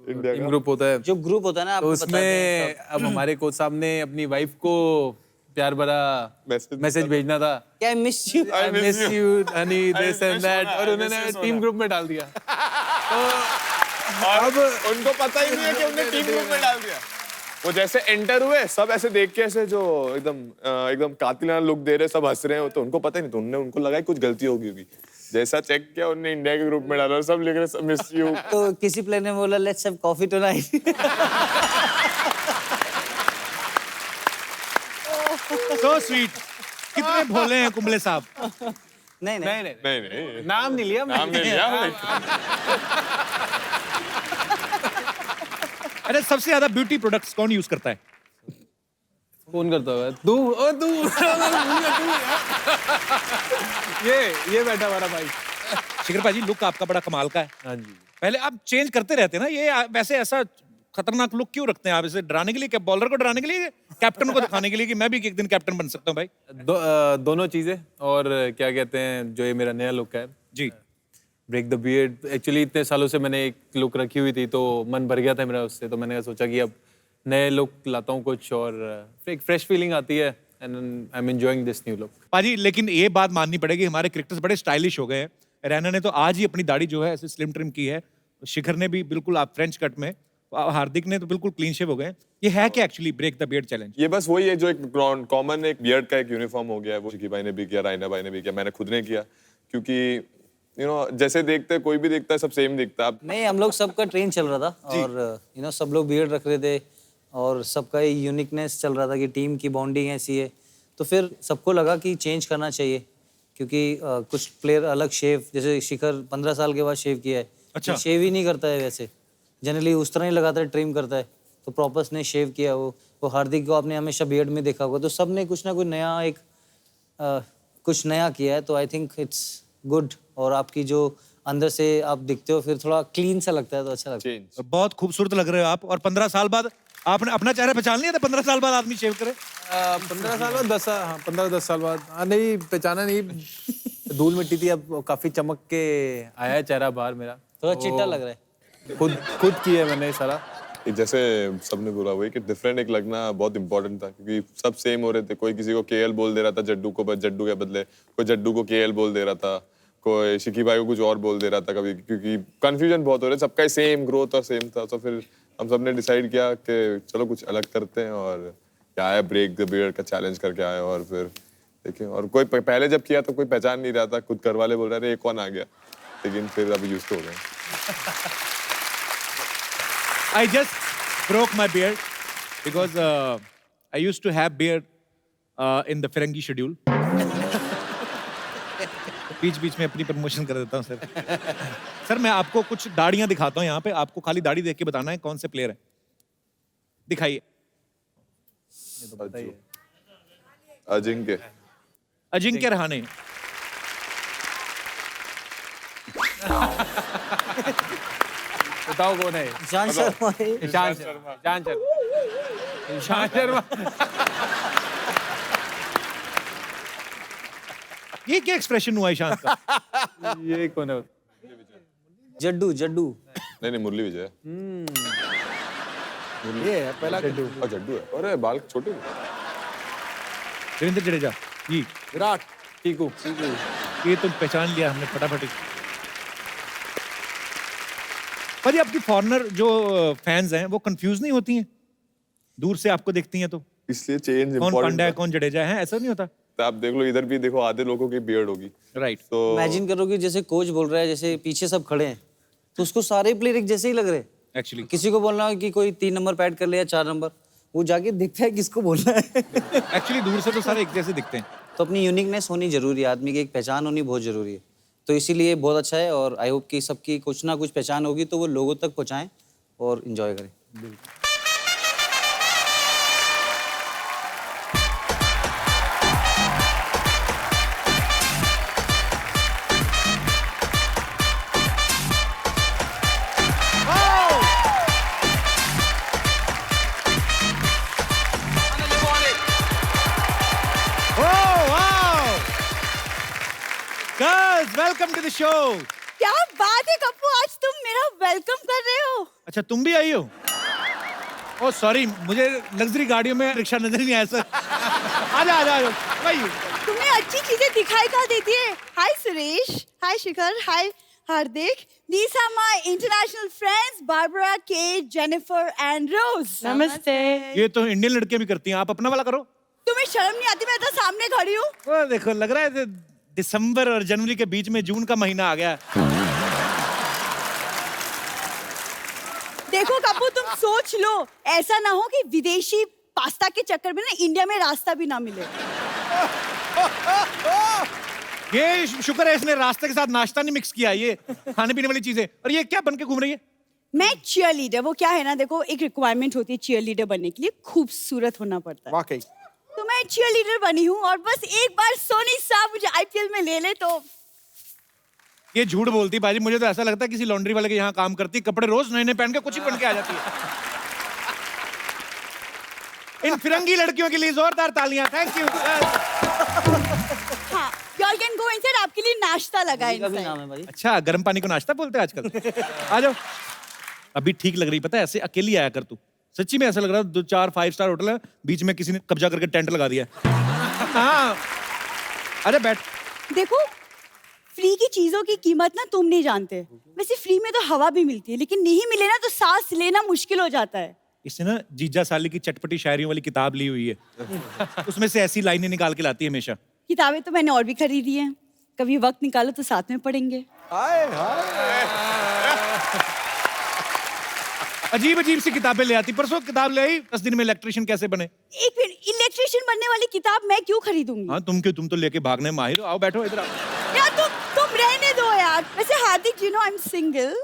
Speaker 6: टीम ग्रुप होता है,
Speaker 2: जो ग्रुप होता है ना,
Speaker 6: तो
Speaker 2: आपको बताते हैं
Speaker 6: उसमें अब हमारे कोच साहब ने अपनी वाइफ को प्यार भरा मैसेज भेजना था।
Speaker 2: क्या miss you,
Speaker 6: I miss you Honey, this and that, और उन्होंने टीम ग्रुप में डाल दिया।
Speaker 3: अब उनको पता ही नहीं है कि उन्होंने टीम ग्रुप में डाल दिया। वो जैसे एंटर हुए, सब ऐसे देख के ऐसे जो एकदम कातिलाना लुक दे रहे, सब हंस रहे हैं, तो उनको पता ही नहीं, तो उनको लगा कुछ गलती होगी। जैसा चेक किया, उन्होंने इंडिया के ग्रुप में डाला, सब लिख रहे मिस यू।
Speaker 2: तो किसी प्लेयर ने बोला let's have coffee tonight.
Speaker 1: So sweet. कितने भोले हैं कुंबले साहब।
Speaker 2: नहीं नहीं,
Speaker 3: नहीं
Speaker 6: नाम नहीं लिया
Speaker 3: नाम नहीं लिया।
Speaker 1: अरे, सबसे ज्यादा ब्यूटी प्रोडक्ट्स कौन यूज करता है?
Speaker 6: कौन करता है? तू ये बैठा हमारा भाई।
Speaker 1: शिखर पाजी, लुक आपका बड़ा कमाल का है।
Speaker 6: हाँ जी।
Speaker 1: पहले आप चेंज करते रहते हैं ना, ये वैसे ऐसा खतरनाक लुक क्यों रखते हैं आप? इसे डराने के लिए क्या, बॉलर को डराने के लिए, कैप्टन को दिखाने के लिए कि मैं भी एक दिन कैप्टन बन सकता हूँ भाई?
Speaker 6: दोनों चीजें। और क्या कहते हैं, जो ये मेरा नया लुक है
Speaker 1: जी,
Speaker 6: ब्रेक द बियर्ड, एक्चुअली इतने सालों से मैंने एक लुक रखी हुई थी, तो मन भर गया था मेरा उससे, तो मैंने सोचा कि अब नए लुक लाता हूँ कुछ, और एक फ्रेश फीलिंग आती है, and I am enjoying this new look.
Speaker 1: पाजी, लेकिन ये बात माननी पड़ेगी, हमारे क्रिकेटर्स बड़े स्टाइलिश हो गए हैं। रैना ने तो आज ही अपनी दाढ़ी जो है ऐसे स्लिम ट्रिम की है, शिखर ने भी बिल्कुल आप फ्रेंच कट में, हार्दिक ने तो बिल्कुल क्लीन शेव हो गए। ये है क्या actually break the beard challenge?
Speaker 3: ये बस वही है जो एक कॉमन एक बियर्ड का एक यूनिफॉर्म हो गया है। वो शिकी भाई ने भी किया, रायना भाई ने भी किया, मैंने खुद ने किया, क्योंकि जैसे देखते हैं, कोई भी देखता है, सब सेम दिखता है।
Speaker 2: नहीं, हम लोग सबका ट्रेन चल रहा था, और सब लोग बियर्ड रख रहे थे, और सबका यूनिकनेस चल रहा था कि टीम की बॉन्डिंग ऐसी है, तो फिर सबको लगा कि चेंज करना चाहिए, क्योंकि कुछ प्लेयर अलग शेव, जैसे शिखर 15 साल के बाद शेव किया है।
Speaker 1: अच्छा।
Speaker 2: शेव ही नहीं करता है वैसे, जनरली उस तरह ही लगाता है, ट्रिम करता है, तो प्रॉपर्स ने शेव किया। वो हार्दिक को आपने हमेशा बियर्ड में देखा होगा, तो सब ने कुछ ना कुछ नया कुछ नया किया है, तो आई थिंक इट्स गुड। और आपकी जो अंदर से आप दिखते हो, फिर थोड़ा क्लीन सा लगता है, तो अच्छा लगता है।
Speaker 3: चेंज।
Speaker 1: बहुत खूबसूरत लग रहे हो आप। और 15 साल बाद आपने अपना चेहरा पहचान लिया था? 15 साल बाद आदमी शेव करे?
Speaker 6: 15 साल बाद 10 साल, हाँ 15-10 साल बाद, हाँ नहीं पहचाना नहीं, धूल मिट्टी थी, अब काफी चमक के आया है चेहरा बाहर मेरा,
Speaker 2: थोड़ा चिट्टा लग रहा है।
Speaker 6: खुद किया है मैंने ये सारा।
Speaker 3: जैसे सबने बोला वही कि डिफरेंट एक लगना बहुत इंपॉर्टेंट था, क्योंकि सब सेम हो रहे थे। कोई किसी को केएल बोल दे रहा था, जड्डू को जड्डू के बदले, कोई जड्डू को केएल बोल दे रहा था, कोई शिकी भाई को कुछ और बोल दे रहा था कभी, क्योंकि कंफ्यूजन बहुत हो रहा है। सबका सेम ग्रोथ और सेम था, तो फिर हम सब ने डिसाइड किया कि चलो कुछ अलग करते हैं, और क्या है ब्रेक द बियर्ड का चैलेंज करके आए। और फिर देखिए, और कोई पहले जब किया तो कोई पहचान नहीं रहा था, खुद घर वाले बोल रहे थे ये कौन आ गया, लेकिन फिर अभी यूज्ड हो गए।
Speaker 1: I just broke my beard because I used to have beard in the Ferengi schedule. बीच में अपनी प्रमोशन कर देता हूँ सर। सर, मैं आपको कुछ दाढ़ियां दिखाता हूँ यहाँ पे, आपको खाली दाढ़ी देख के बताना है कौन से प्लेयर है। दिखाइए।
Speaker 3: अजिंक्य।
Speaker 1: अजिंक्य रहाणे।
Speaker 6: बताओ कौन है?
Speaker 2: ईशांत शर्मा है।
Speaker 6: ईशांत शर्मा।
Speaker 1: ये क्या एक्सप्रेशन हुआ ईशांत का?
Speaker 6: ये कौन है?
Speaker 2: जड्डू।
Speaker 3: नहीं मुरली विजय।
Speaker 4: ये है पहला
Speaker 3: और जड्डू है, अरे बाल छोटे हैं।
Speaker 1: रविंद्र जडेजा जी,
Speaker 4: विराट।
Speaker 6: चीकू
Speaker 1: ये तो पहचान लिया हमने फटाफट। भाजी आपकी फॉरेनर जो फैंस हैं वो कंफ्यूज नहीं होती हैं दूर से आपको देखती हैं तो
Speaker 3: इसलिए चेंज
Speaker 1: कौन
Speaker 3: इंपॉर्टेंट
Speaker 1: पांड्या है कौन जडेजा है, ऐसा नहीं होता?
Speaker 3: तो आप देख लो, इधर भी देखो, आधे लोगों की बियर्ड होगी।
Speaker 1: राइट।
Speaker 3: तो
Speaker 2: इमेजिन करो कि जैसे कोच बोल रहा है, जैसे पीछे सब खड़े हैं, तो उसको सारे प्लेयर एक जैसे ही लग रहे हैं।
Speaker 1: एक्चुअली
Speaker 2: किसी को बोलना है कि कोई 3 नंबर पैड कर ले या 4 नंबर, वो जाके देखता है किसको बोलना है।
Speaker 1: एक्चुअली दूर से तो सारे एक जैसे दिखते हैं।
Speaker 2: तो अपनी यूनिकनेस होनी जरूरी है, आदमी की एक पहचान होनी बहुत जरूरी है। तो इसीलिए बहुत अच्छा है, और आई होप कि सबकी कुछ ना कुछ पहचान होगी तो वो लोगों तक पहुंचाएं और इंजॉय करें।
Speaker 1: Girls, welcome to the show.
Speaker 7: क्या बात है कप्पू, आज तुम मेरा वेलकम कर रहे हो।
Speaker 1: अच्छा तुम भी आई हो? ओह सॉरी, मुझे लग्जरी गाड़ियों में रिक्शा नजर नहीं आया सर। आजा आजा आजा भाई।
Speaker 7: तुम्हें अच्छी चीजें दिखाई कहाँ देती है। हाय सुरेश, हाय शिखर, हाय हार्दिक। These are my international friends, Barbara, Kate, Jennifer and Rose.
Speaker 8: नमस्ते।
Speaker 1: ये तो इंडियन लड़कियां भी करती हैं, आप अपना वाला करो।
Speaker 7: तुम्हें शर्म नहीं आती? मैं तो सामने खड़ी हूँ।
Speaker 1: वो देखो, लग रहा है दिसंबर और जनवरी के बीच में जून का महीना आ गया।
Speaker 7: देखो कप्पू, तुम सोच लो, ऐसा ना हो कि विदेशी पास्ता के चक्कर में ना इंडिया में रास्ता भी ना मिले।
Speaker 1: ये शुक्र है इसने रास्ते के साथ नाश्ता नहीं मिक्स किया, ये खाने पीने वाली चीजें। और ये क्या बन के घूम रही है?
Speaker 7: मैं चीयर लीडर, वो क्या है ना, देखो एक रिक्वायरमेंट होती है चीयर लीडर बनने के लिए, खूबसूरत होना पड़ता है।
Speaker 4: वाकई
Speaker 7: तो मैं चीयर लीडर बनी हूँ, और बस एक बार सोनी साहब मुझे आईपीएल में ले ले तो।
Speaker 1: ये झूठ बोलती बाजी, मुझे तो ऐसा लगता है किसी लॉन्ड्री वाले के यहाँ काम करती, कपड़े रोज नए नए पहन के कुछ ही बन के आ जाती है। इन फिरंगी लड़कियों के लिए जोरदार तालियां। Thank you.
Speaker 7: हाँ, y'all can go inside, आपके लिए नाश्ता लगा है
Speaker 2: का भी
Speaker 7: inside।
Speaker 2: नाम है भाई।
Speaker 1: अच्छा, गर्म पानी को नाश्ता बोलते हैं आजकल। आ जाओ। अभी ठीक लग रही, पता है, ऐसे अकेली आया कर तू। सच्ची में ऐसा लग रहा है 2-4 5 स्टार होटल है, बीच में किसी ने कब्जा करके टेंट लगा दिया। हाँ, अरे बैठ।
Speaker 7: देखो, फ्री की चीजों की कीमत ना तुम नहीं जानते। वैसे फ्री में तो हवा भी मिलती है, लेकिन नहीं मिले ना तो सांस लेना मुश्किल हो जाता है।
Speaker 1: इसने ना जीजा साली की चटपटी शायरियों वाली किताब ली हुई है। उसमें से ऐसी लाइनें निकाल के लाती है हमेशा।
Speaker 7: किताबें तो मैंने और भी खरीदी हैं, कभी वक्त निकालो तो साथ में पढ़ेंगे।
Speaker 4: हाय हाय।
Speaker 1: अजीब अजीब सी किताबें ले आती। परसों किताब ले आई 10 दिन में इलेक्ट्रिशियन कैसे बने।
Speaker 7: एक मिनट, इलेक्ट्रिशियन बनने वाली किताब मैं क्यों खरीदूंगी?
Speaker 1: हाँ तुम क्यों, तुम तो लेके भागने में माहिर हो। आओ बैठो इधर आओ।
Speaker 7: यार तुम रहने दो यार। वैसे Hardik, you know I am single.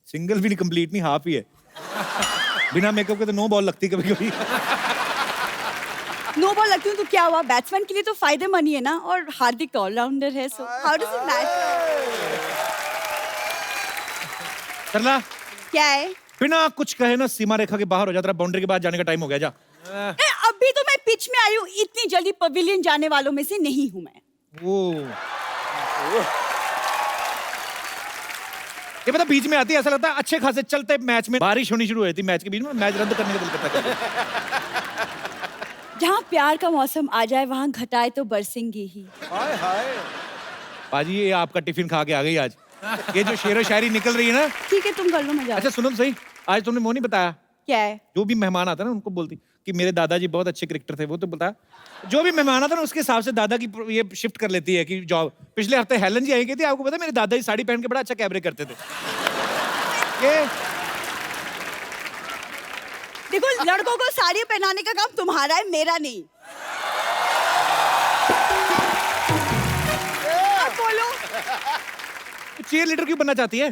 Speaker 1: Single भी नहीं, कंप्लीट नहीं, हाफ ही है। बिना मेकअप के तो नो बॉल लगती कभी कभी।
Speaker 7: नो बॉल लगती हूँ तो क्या हुआ, बैट्समैन के लिए तो फायदेमंद ही है ना, और हार्दिक ऑलराउंडर है, so how does it matter?
Speaker 1: Sarla,
Speaker 7: क्या है?
Speaker 1: बिना कुछ कहे ना सीमा रेखा के बाहर हो जाता, बाउंड्री के बाद जाने का टाइम हो गया। जा।
Speaker 7: अभी तो मैं पिच में आई हूँ, इतनी जल्दी पवेलियन जाने वालों में से नहीं हूँ मैं।
Speaker 1: ये पता बीच में आती है, ऐसा लगता है अच्छे खासे चलते मैच में बारिश होनी शुरू हुई थी, मैच के बीच में मैच रद्द करने का दिल करता है।
Speaker 7: जहाँ प्यार का मौसम आ जाए वहाँ घटाए तो बरसेंगे ही।
Speaker 4: हाय हाय।
Speaker 1: बाजी ये आपका टिफिन खा के आ गई आज। ये जो शेरो शायरी निकल रही है ना।
Speaker 7: ठीक है, तुम कर लो, मजा।
Speaker 1: अच्छा सुनो तो सही, आज तुमने वो नहीं बताया,
Speaker 7: क्या है?
Speaker 1: जो भी मेहमान आता ना उनको बोलती कि मेरे दादाजी बहुत अच्छे क्रिकेटर थे, वो तो बताया। जो भी मेहमान आता ना उसके हिसाब से दादा की ये शिफ्ट कर लेती है कि जॉब। पिछले हफ्ते हेलन जी आई थी, आपको पता है मेरे दादाजी साड़ी पहन के बड़ा अच्छा कैबरे करते थे। ये
Speaker 7: देखो, लड़कों को साड़ी पहनाने का काम तुम्हारा है, मेरा नहीं। अब बोलो।
Speaker 1: चीयर लीडर क्यों बनना चाहती है?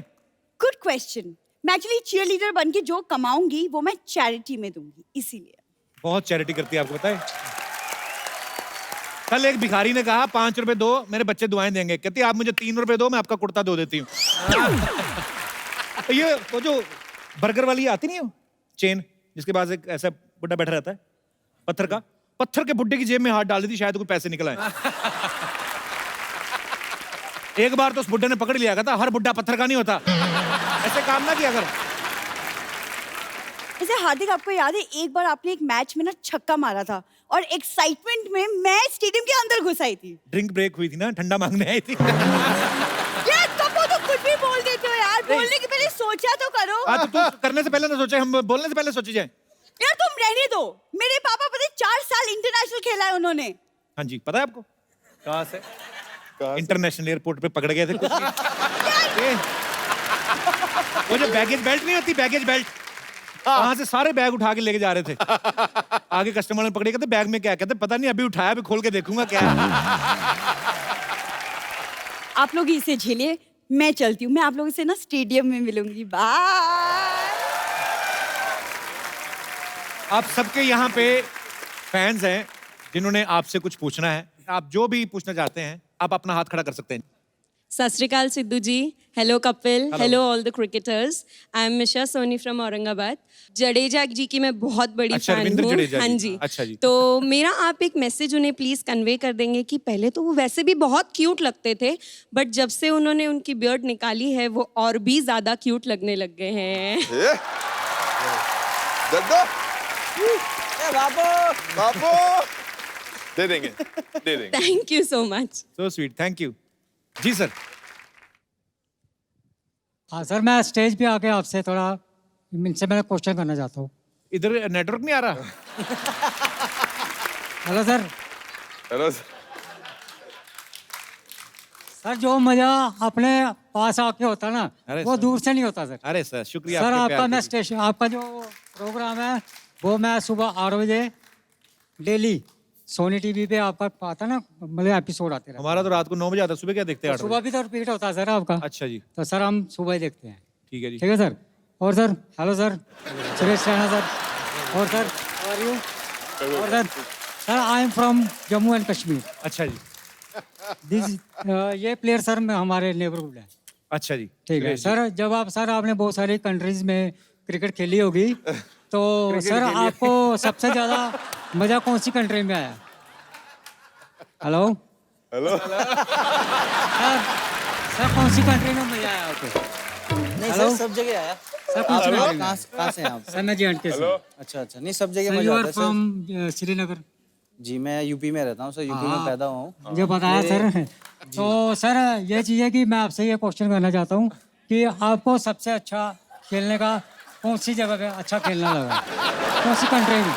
Speaker 7: Good question. मैं एक्चुअली चीयर लीडर बन के जो कमाऊंगी वो मैं चैरिटी में दूंगी, इसीलिए।
Speaker 1: बहुत चैरिटी करती है, आपको पता है। कल एक भिखारी ने कहा 5 रुपए दो, मेरे बच्चे दुआएं देंगे। कहती आप मुझे 3 रुपए दो, मैं आपका कुर्ता धो देती हूँ। ये वो जो बर्गर वाली आती नहीं हो चेन, जिसके पास एक ऐसा बुड्ढा बैठा रहता है पत्थर का, पत्थर के बुड्ढे की जेब में हाथ डाल देती, शायद कुछ पैसे निकल आए। एक बार तो उस बुड्ढे ने पकड़ लिया था, हर बुड्ढा पत्थर का नहीं होता। ऐसे काम ना किया कर।
Speaker 7: जैसे हार्दिक, आपको याद है एक बार आपने एक मैच में ना छक्का मारा था और एक्साइटमेंट में मैं स्टेडियम के अंदर घुस आई थी।
Speaker 1: ड्रिंक ब्रेक हुई थी ना, ठंडा मांगने आई थी।
Speaker 7: यार कब तो कुछ भी बोल देते हो यार, बोलने के पहले सोचा तो करो।
Speaker 1: तो तू करने से पहले ना सोचे, हम बोलने से पहले सोची जाए।
Speaker 7: यार तुम रहने दो, मेरे पापा पता है 4 साल इंटरनेशनल खेला है उन्होंने।
Speaker 1: हाँ जी, पता है आपको
Speaker 6: कहाँ से?
Speaker 1: इंटरनेशनल एयरपोर्ट पे पकड़ गए थे कुछ नहीं। वो जो बैगेज बेल्ट नहीं होती, बैगेज बेल्ट, वहां से सारे बैग उठा के लेके जा रहे थे। आगे कस्टमर ने पकड़े, कहते बैग में क्या, कहते पता नहीं, अभी उठाया, अभी खोल के देखूंगा क्या है।
Speaker 7: आप लोग इसे झेलिए, मैं चलती हूँ। मैं आप लोगों से ना स्टेडियम में मिलूंगी। बाय।
Speaker 1: आप सबके यहाँ पे फैंस हैं जिन्होंने आपसे कुछ पूछना है। आप जो भी पूछना चाहते हैं, आप अपना हाथ खड़ा कर सकते हैं।
Speaker 8: सत श्री अकाल Sidhu ji, hello Kapil, hello all the cricketers. I am Misha Soni from Aurangabad. Jadeja ji की मैं बहुत बड़ी
Speaker 1: अच्छा,
Speaker 8: फैन
Speaker 1: रविंद्र
Speaker 8: हूँ।
Speaker 1: जडेजा
Speaker 8: हाँ
Speaker 1: जी।
Speaker 8: जी।
Speaker 1: अच्छा जी।
Speaker 8: तो मेरा आप एक मैसेज उन्हें प्लीज कन्वे कर देंगे कि पहले तो वो वैसे भी बहुत क्यूट लगते थे, बट जब से उन्होंने उनकी बियर्ड निकाली है वो और भी ज्यादा क्यूट लगने लग गए हैं।
Speaker 3: बाबू दे देंगे, दे देंगे।
Speaker 8: Thank you so much.
Speaker 1: So sweet, thank you जी सर।
Speaker 9: हाँ सर, मैं स्टेज पे आके आपसे थोड़ा इनसे मैं क्वेश्चन करना चाहता हूँ।
Speaker 1: इधर नेटवर्क नहीं आ रहा।
Speaker 9: Hello sir.
Speaker 3: हेलो
Speaker 9: सर, जो मजा अपने पास आके होता ना,
Speaker 1: अरे
Speaker 9: वो
Speaker 1: सर।
Speaker 9: दूर से नहीं होता सर।
Speaker 1: अरे सर, शुक्रिया
Speaker 9: सर
Speaker 1: आपके
Speaker 9: आपका
Speaker 1: प्यार
Speaker 9: मैं
Speaker 1: के लिए।
Speaker 9: स्टेशन, आपका जो प्रोग्राम है वो मैं सुबह 8 बजे डेली सोनी टीवी पे आपका आता ना, मतलब एपिसोड आते रहते हैं।
Speaker 1: हमारा तो रात को 9 बजे आता है, सुबह क्या देखते हैं? 8
Speaker 9: सुबह भी तो रिपीट होता है सर आपका।
Speaker 1: अच्छा जी,
Speaker 9: तो सर हम सुबह ही देखते हैं।
Speaker 1: ठीक है जी।
Speaker 9: ठीक है सर। और sir, hello sir, Suresh Raina sir. और सर, हाउ आर यू? और sir I am from Jammu and Kashmir.
Speaker 1: अच्छा जी,
Speaker 9: दिस ये प्लेयर सर में हमारे नेबरहुड है।
Speaker 1: अच्छा जी।
Speaker 9: ठीक है सर। जब आप सर आपने बहुत सारी कंट्रीज में क्रिकेट खेली होगी, तो सर आपको सबसे ज्यादा मजा कौन सी कंट्री में आया? Hello
Speaker 3: hello.
Speaker 9: सर कौन सी कंट्री में मजा आया आपको?
Speaker 2: नहीं
Speaker 9: हेलो?
Speaker 2: सर, सब जगह आया।
Speaker 9: सर कौन सी कंट्री में?
Speaker 2: कहाँ से हैं आप?
Speaker 9: सर मैं JNK से।
Speaker 2: अच्छा अच्छा, नहीं सब जगह
Speaker 9: सर
Speaker 2: मजा
Speaker 9: यू
Speaker 2: आता
Speaker 9: आर
Speaker 2: है सर।
Speaker 9: फ्रॉम श्रीनगर।
Speaker 2: जी मैं यूपी में रहता हूँ सर, यूपी में पैदा हुआ हूँ।
Speaker 9: मुझे बताया सर। तो सर ये चीज़ है कि मैं आपसे ये क्वेश्चन करना चाहता हूँ कि आपको सबसे अच्छा खेलने का कौन सी जगह पे अच्छा खेलना लगा, कौन सी कंट्री में?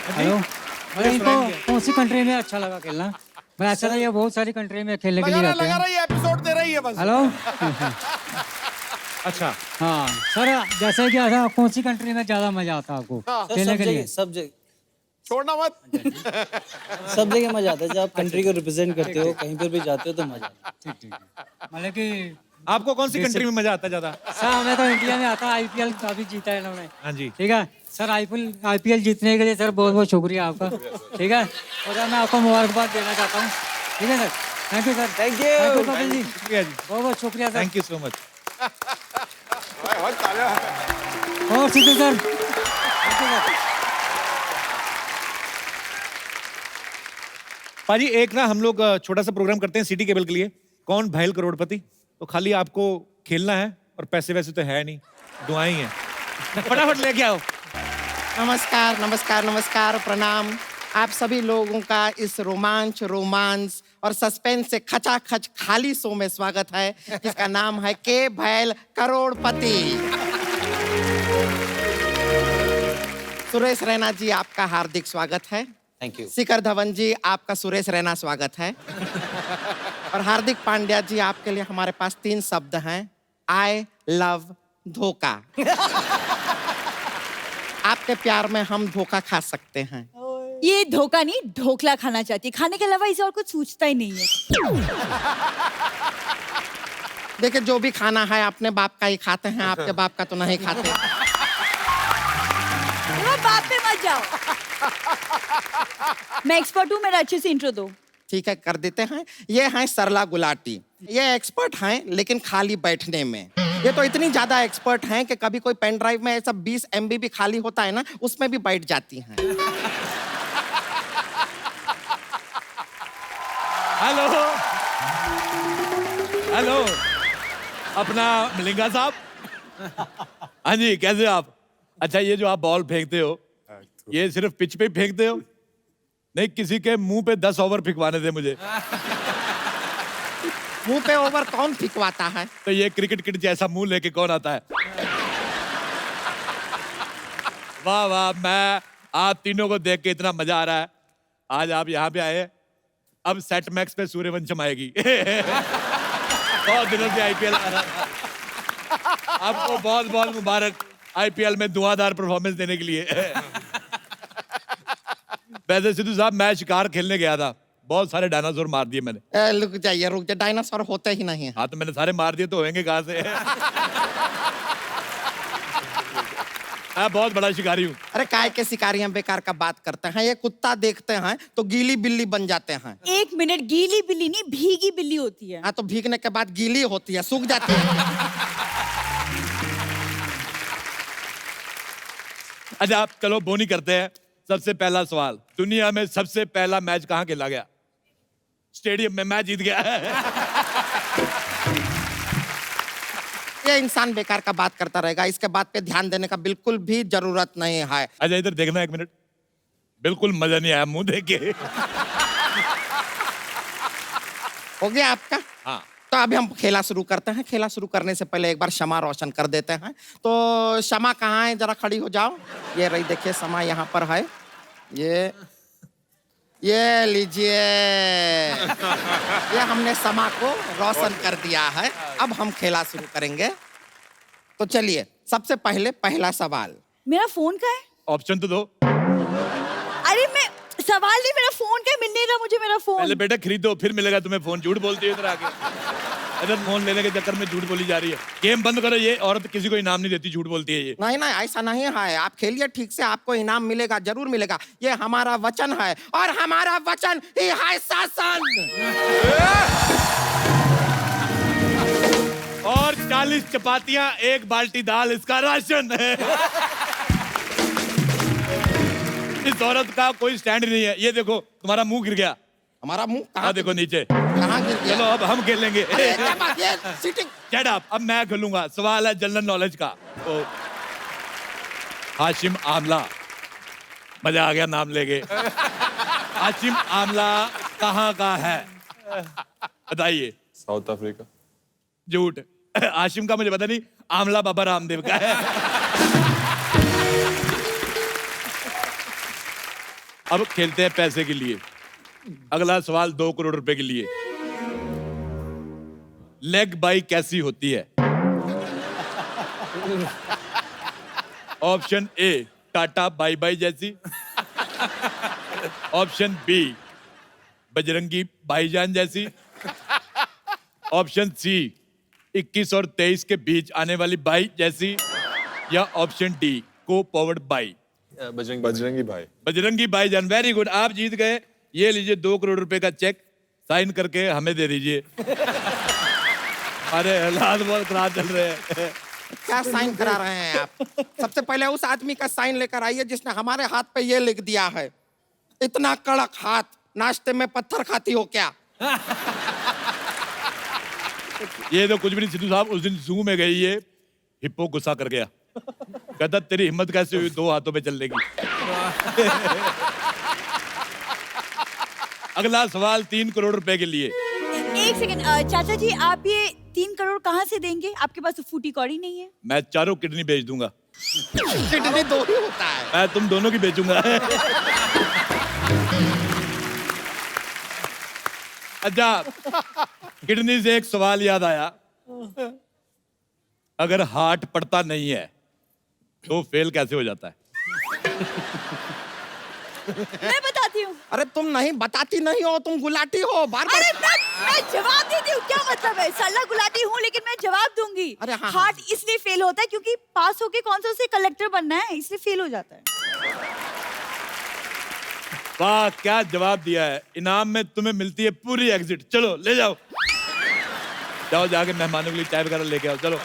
Speaker 9: हेलो, मतलब इनको कौन सी कंट्री में अच्छा लगा खेलना? मैं ऐसा नहीं, ये बहुत सारी कंट्री में खेलने के लिए जाते
Speaker 4: लगा
Speaker 9: हैं।
Speaker 4: रही है, एपिसोड दे रही है बस।
Speaker 9: हेलो।
Speaker 1: अच्छा,
Speaker 9: हाँ सर, जैसे कि ऐसा कौन सी कंट्री में ज़्यादा मजा आता है आपको
Speaker 2: सर,
Speaker 9: खेलने के लिए?
Speaker 2: सब जगह
Speaker 4: छोड़ना मत।
Speaker 2: सब जगह मजा आता है। जब आप कंट्री को रिप्रेजेंट करते हो, कहीं पर भी जाते हो तो मजा आता है।
Speaker 9: ठीक ठीक है। मतलब कि
Speaker 1: आपको कौन सी कंट्री में मजा आता है ज्यादा?
Speaker 9: सर हमें तो इंडिया में आता है, IPL काफी जीता है इन्होंने।
Speaker 1: हाँ जी।
Speaker 9: ठीक है सर, IPL जीतने के लिए सर बहुत बहुत शुक्रिया आपका। ठीक है, और सर मैं आपको मुबारकबाद देना चाहता हूँ। ठीक है sir, thank you sir.
Speaker 2: Thank you.
Speaker 9: Kapil ji,
Speaker 1: शुक्रिया जी,
Speaker 9: बहुत बहुत शुक्रिया sir.
Speaker 1: Thank you so much.
Speaker 9: और Sidhu sir, thank you sir.
Speaker 1: पाजी, एक ना हम लोग छोटा सा प्रोग्राम करते हैं सिटी केबल के लिए, कौन भैल करोड़पति। तो खाली आपको खेलना है और पैसे वैसे तो है नहीं, दुआएं ही हैं। फटाफट लेके आओ।
Speaker 5: नमस्कार नमस्कार नमस्कार, प्रणाम। आप सभी लोगों का इस रोमांस और सस्पेंस से खचाखच खाली शो में स्वागत है, जिसका नाम है के भैल करोड़पति। सुरेश रैना जी, आपका हार्दिक स्वागत है।
Speaker 2: Thank you.
Speaker 5: शिखर धवन जी, आपका सुरेश रैना स्वागत है। और हार्दिक पांड्या जी, आपके लिए हमारे पास 3 शब्द हैं। आई लव धोखा। आपके प्यार में हम धोखा खा सकते हैं।
Speaker 7: ये धोखा नहीं, ढोकला खाना चाहती है। खाने के अलावा इसे और कुछ सूझता ही नहीं है।
Speaker 5: देखिए, जो भी खाना है अपने बाप का ही खाते हैं, आपके बाप का तो नहीं खाते।
Speaker 7: वो बाप पे मत जाओ। मैं एक्सपर्ट हूँ, मेरा अच्छे से इंट्रो दो।
Speaker 5: ठीक है, कर देते हैं। ये हैं सरला गुलाटी। ये एक्सपर्ट हैं लेकिन खाली बैठने में। ये तो इतनी ज्यादा एक्सपर्ट हैं कि कभी कोई पेन ड्राइव में ऐसा 20 MB भी खाली होता है ना, उसमें भी बैठ जाती हैं।
Speaker 1: हेलो हेलो, अपना मलिंगा साहब। हाँ जी, कैसे हो आप? अच्छा, ये जो आप बॉल फेंकते हो, ये सिर्फ पिच पे ही फेंकते हो? नहीं, किसी के मुंह पे 10 ओवर फिकवाने थे मुझे।
Speaker 5: मुंह पे ओवर कौन फिकवाता है?
Speaker 1: तो ये क्रिकेट किट जैसा मुंह लेके कौन आता है? वाह वाह, मैं आप तीनों को देख के इतना मजा आ रहा है। आज आप यहाँ पे आए, अब सेट मैक्स पे सूर्यवंशम आएगी। बहुत दिनों से आईपीएल आ रहा था। आपको बहुत बहुत मुबारक आईपीएल में धुआंधार परफॉर्मेंस देने के लिए। वैसे सिद्धू साहब, मैं शिकार खेलने गया था, बहुत सारे डायनासोर मार दिए मैंने।
Speaker 5: रुक जाइए, डायनासोर होते ही नहीं है।
Speaker 1: हाँ, तो मैंने सारे मार दिए तो होंगे कहाँ से? मैं बहुत बड़ा शिकारी हूँ।
Speaker 5: अरे काय के शिकारियां बेकार का बात करते हैं। ये कुत्ता देखते हैं तो गीली बिल्ली बन जाते हैं।
Speaker 7: 1 मिनट, गीली बिल्ली नहीं, भीगी बिल्ली होती है।
Speaker 5: हाँ, तो भीगने के बाद गीली होती है, सूख जाती है।
Speaker 1: अच्छा, आप चलो बोनी करते हैं। सबसे पहला सवाल, दुनिया में सबसे पहला मैच कहाँ खेला गया? स्टेडियम में। मैं जीत गया।
Speaker 5: ये इंसान बेकार का बात करता रहेगा, इसके बात पे ध्यान देने का बिल्कुल भी जरूरत नहीं है।
Speaker 1: अच्छा, इधर देखना 1 मिनट। बिल्कुल मजा नहीं आया मुंह देख के।
Speaker 5: हो गया आपका?
Speaker 1: हाँ।
Speaker 5: तो अभी हम खेला शुरू करते हैं। खेला शुरू करने से पहले एक बार क्षमा रोशन कर देते हैं। तो क्षमा कहाँ है, जरा खड़ी हो जाओ। ये रही, देखिए क्षमा यहाँ पर है। ये लीजिए। ये हमने क्षमा को रोशन कर दिया है। अब हम खेला शुरू करेंगे। तो चलिए, सबसे पहले पहला सवाल।
Speaker 7: मेरा फोन का है?
Speaker 1: ऑप्शन तो दो।
Speaker 7: अरे मैं सवाल नहीं, मेरा फोन का मिल नहीं रहा मुझे मेरा फोन।
Speaker 1: पहले बेटा खरीदो, फिर मिलेगा तुम्हें फोन। झूठ बोलती है इधर आके। इधर फोन लेने के चक्कर में झूठ बोली जा रही है। गेम बंद करो, ये औरत किसी को इनाम नहीं देती, झूठ बोलती है ये।
Speaker 5: नहीं नहीं, ऐसा नहीं है। आप खेलिए ठीक से, आपको इनाम मिलेगा, जरूर मिलेगा। ये हमारा वचन है, और हमारा वचन ही है शासन।
Speaker 1: और 40 चपातियां, 1 बाल्टी दाल, इसका राशन है। इस औरत का कोई स्टैंड नहीं है। ये देखो, तुम्हारा मुंह गिर गया।
Speaker 5: हमारा मुंह
Speaker 1: हाँ,
Speaker 5: कहाँ?
Speaker 1: देखो नीचे।
Speaker 5: कहाँ गिर गया?
Speaker 1: चलो अब हम खेलेंगे।
Speaker 5: अरे, क्या बात है? सीटिंग।
Speaker 1: Shut up, अब मैं खेलूंगा। सवाल है जनरल नॉलेज का। तो हाशिम आमला, मजा आ गया नाम लेके। हाशिम आमला कहाँ का है? बताइए।
Speaker 3: South Africa.
Speaker 1: झूठ। हाशिम का मुझे पता नहीं, आमला बाबा रामदेव का है। अब खेलते हैं पैसे के लिए। अगला सवाल 2 करोड़ रुपए के लिए। लेग बाई कैसी होती है? Option A, tata bye by जैसी। ऑप्शन बी, बजरंगी भाईजान जैसी। ऑप्शन सी, 21 और 23 के बीच आने वाली बाई जैसी। या ऑप्शन डी, को पावर्ड बाई।
Speaker 3: बजरंगी भाई।
Speaker 1: बजरंगी भाईजान, वेरी गुड, आप जीत गए। ये लीजिए 2 करोड़ रुपए का चेक, साइन करके हमें दे दीजिए। अरे हालात बहुत खराब चल रहे हैं।
Speaker 5: क्या साइन करा रहे हैं आप? सबसे पहले उस आदमी का साइन लेकर आइए जिसने हमारे हाथ पे ये लिख दिया है। इतना कड़क हाथ, नाश्ते में पत्थर खाती हो क्या?
Speaker 1: ये तो कुछ भी नहीं सिद्धू साहब। उस दिन जू में गई, ये हिप्पो गुस्सा कर गया। कहता तेरी हिम्मत कैसे हुई 2 हाथों पे चलने की। अगला सवाल 3 करोड़ रुपए के लिए।
Speaker 7: 1 सेकंड, चाचा जी, आप ये 3 करोड़ कहाँ से देंगे? आपके पास तो फूटी कौड़ी नहीं है।
Speaker 1: मैं चारों किडनी बेच दूंगा।
Speaker 5: किडनी 2 ही होता है।
Speaker 1: मैं तुम दोनों की बेचूंगा। अच्छा, किडनी से एक सवाल याद आया। अगर हार्ट पड़ता नहीं है तो फेल कैसे हो जाता है?
Speaker 7: मैं बताती हूँ।
Speaker 5: अरे तुम नहीं बताती नहीं हो, तुम गुलाटी हो। बार
Speaker 7: अरे
Speaker 5: बार
Speaker 7: मैं जवाब देती हूँ, क्या मतलब है? सल्ला गुलाटी हूँ, लेकिन मैं जवाब दूंगी।
Speaker 5: अरे हाँ,
Speaker 7: हार्ट इसलिए फेल होता है क्योंकि पास होके कौन सा उसे कलेक्टर बनना है, इसलिए फेल हो जाता है।
Speaker 1: वाह, क्या जवाब दिया है। इनाम में तुम्हें मिलती है पूरी एग्जिट। चलो ले जाओ, जाओ जाके मेहमानों के लिए चाय वगैरह लेके आओ। चलो।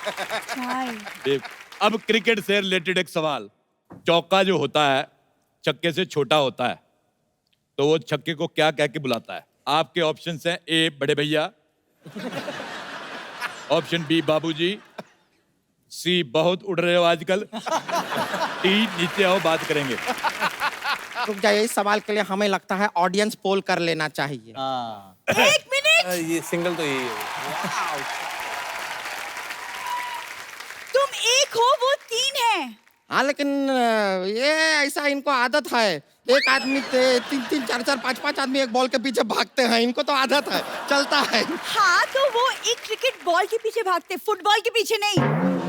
Speaker 1: ठीक। अब क्रिकेट से रिलेटेड एक सवाल। चौका जो होता है छक्के से छोटा होता है, तो वो छक्के को क्या कह के बुलाता है? आपके ऑप्शंस हैं, ए बड़े भैया, ऑप्शन बी बाबूजी, सी बहुत उड़ रहे हो आजकल, टी नीचे आओ, बात करेंगे।
Speaker 5: रुक जाइए, इस सवाल के लिए हमें लगता है ऑडियंस पोल कर लेना चाहिए।
Speaker 2: हाँ
Speaker 7: 1 मिनट,
Speaker 6: ये सिंगल तो यही है।
Speaker 7: तुम एक हो, वो 3 है।
Speaker 5: हाँ लेकिन ये ऐसा इनको आदत है, एक आदमी 3-3, 4-4, 5-5 आदमी एक बॉल के पीछे भागते हैं, इनको तो आदत है, चलता है।
Speaker 7: हाँ तो वो एक क्रिकेट बॉल के पीछे भागते, फुटबॉल के पीछे नहीं।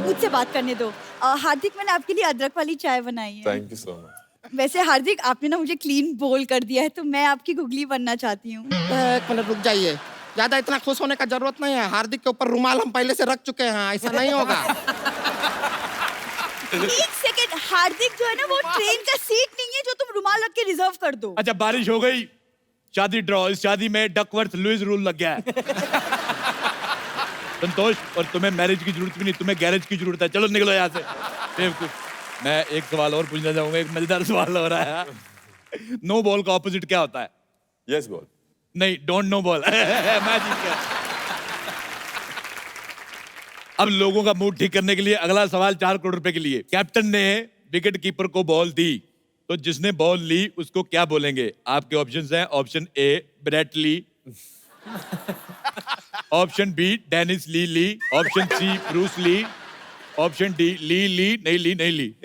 Speaker 7: मुझसे बात करने दो। हार्दिक, मैंने आपके लिए अदरक वाली चाय बनाई है।
Speaker 3: Thank you so much.
Speaker 7: वैसे हार्दिक, आपने ना मुझे क्लीन बोल कर दिया है, तो मैं आपकी गुगली बनना चाहती हूँ।
Speaker 5: एक मिनट रुक जाइए, ज्यादा इतना खुश होने का जरूरत नहीं है। हार्दिक के ऊपर रुमाल हम पहले से रख चुके हैं, ऐसा नहीं होगा।
Speaker 7: 1 सेकंड, हार्दिक जो है ना, वो ट्रेन का सीट नहीं है जो तुम रुमाल रख के रिजर्व कर दो।
Speaker 1: अच्छा, बारिश हो गई, शादी ड्रॉ। इस शादी में डकवर्थ लुइस रूल लग गया है। संतोष, और तुम्हें मैरिज की जरूरत भी नहीं, तुम्हें गैरेज की जरूरत है। चलो निकलो यहाँ से बेवकूफ। मैं एक सवाल और पूछना चाहूंगा, एक मजेदार सवाल हो रहा है। नो बॉल का ऑपोजिट क्या होता है?
Speaker 3: Yes ball.
Speaker 1: नहीं, डोंट नो बॉल। मैं जीत गया। अब लोगों का मूड ठीक करने के लिए अगला सवाल 4 करोड़ रुपए के लिए। कैप्टन ने विकेट कीपर को बॉल दी, तो जिसने बॉल ली उसको क्या बोलेंगे? आपके ऑप्शंस हैं। Option A Brett Lee, option B Dennis Lillee, option C Bruce Lee, option D Lee Lee नहीं ली नहीं ली।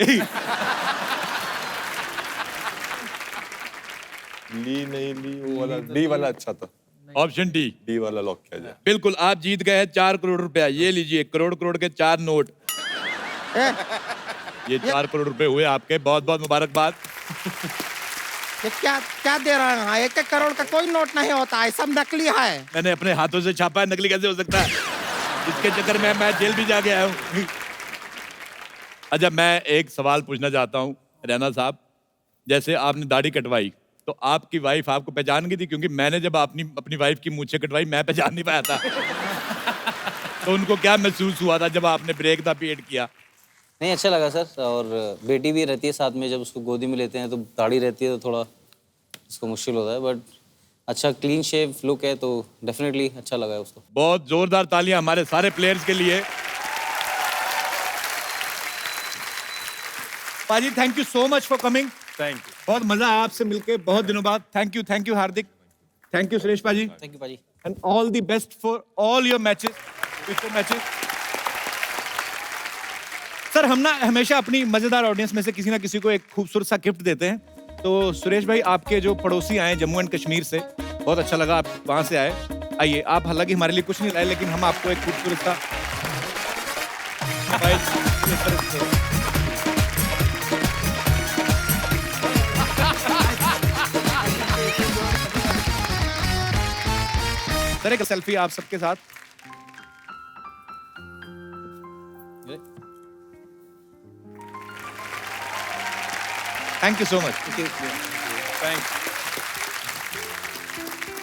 Speaker 3: ली नहीं ली, वो वाला डी वाला अच्छा था।
Speaker 1: Option D.
Speaker 3: डी वाला लॉक किया जाए।
Speaker 1: बिल्कुल, आप जीत गए हैं 4 करोड़ रुपया। ये लीजिए, करोड़ करोड़ के 4 नोट। ये 4 करोड़ रुपए हुए आपके, बहुत बहुत मुबारकबाद।
Speaker 5: ये क्या क्या दे रहे हैं? 1-1 करोड़ का कोई नोट नहीं होता है, सब नकली है।
Speaker 1: मैंने अपने हाथों से छापा है, नकली कैसे हो सकता है? इसके चक्कर में मैं जेल भी जाके आया हूँ। अच्छा, मैं एक सवाल पूछना चाहता हूँ रैना साहब। जैसे आपने दाढ़ी कटवाई, तो आपकी वाइफ आपको पहचान गई थी? क्योंकि मैंने जब अपनी वाइफ की मूंछें कटवाई, मैं पहचान नहीं पाया था। तो उनको क्या महसूस हुआ था जब आपने ब्रेक द पीरियड किया?
Speaker 2: नहीं, अच्छा लगा सर। और बेटी भी रहती है साथ में, जब उसको गोदी में लेते हैं तो दाढ़ी रहती है तो थोड़ा उसको मुश्किल होता है, बट अच्छा क्लीन शेव लुक है तो डेफिनेटली अच्छा लगा है उसको।
Speaker 1: बहुत जोरदार तालियां हमारे सारे प्लेयर्स के लिए। पाजी, thank you so much for coming.
Speaker 6: Thank you.
Speaker 1: बहुत मजा आया आपसे मिलके, बहुत दिनों बाद। Thank you Hardik. Thank you Suresh पाजी।
Speaker 2: थैंक यू पाजी।
Speaker 1: And all the best for all your matches, future matches. Sir, हम ना हमेशा अपनी मजेदार ऑडियंस में से किसी ना किसी को एक खूबसूरत सा गिफ्ट देते हैं। तो सुरेश भाई, आपके जो पड़ोसी आए जम्मू एंड कश्मीर से, बहुत अच्छा लगा आप वहां से आए। आइए, आप हालांकि हमारे लिए कुछ नहीं लाए, लेकिन हम आपको एक खूबसूरत सा सर, एक सेल्फी आप सबके साथ। Thank you so much.
Speaker 6: Thank you.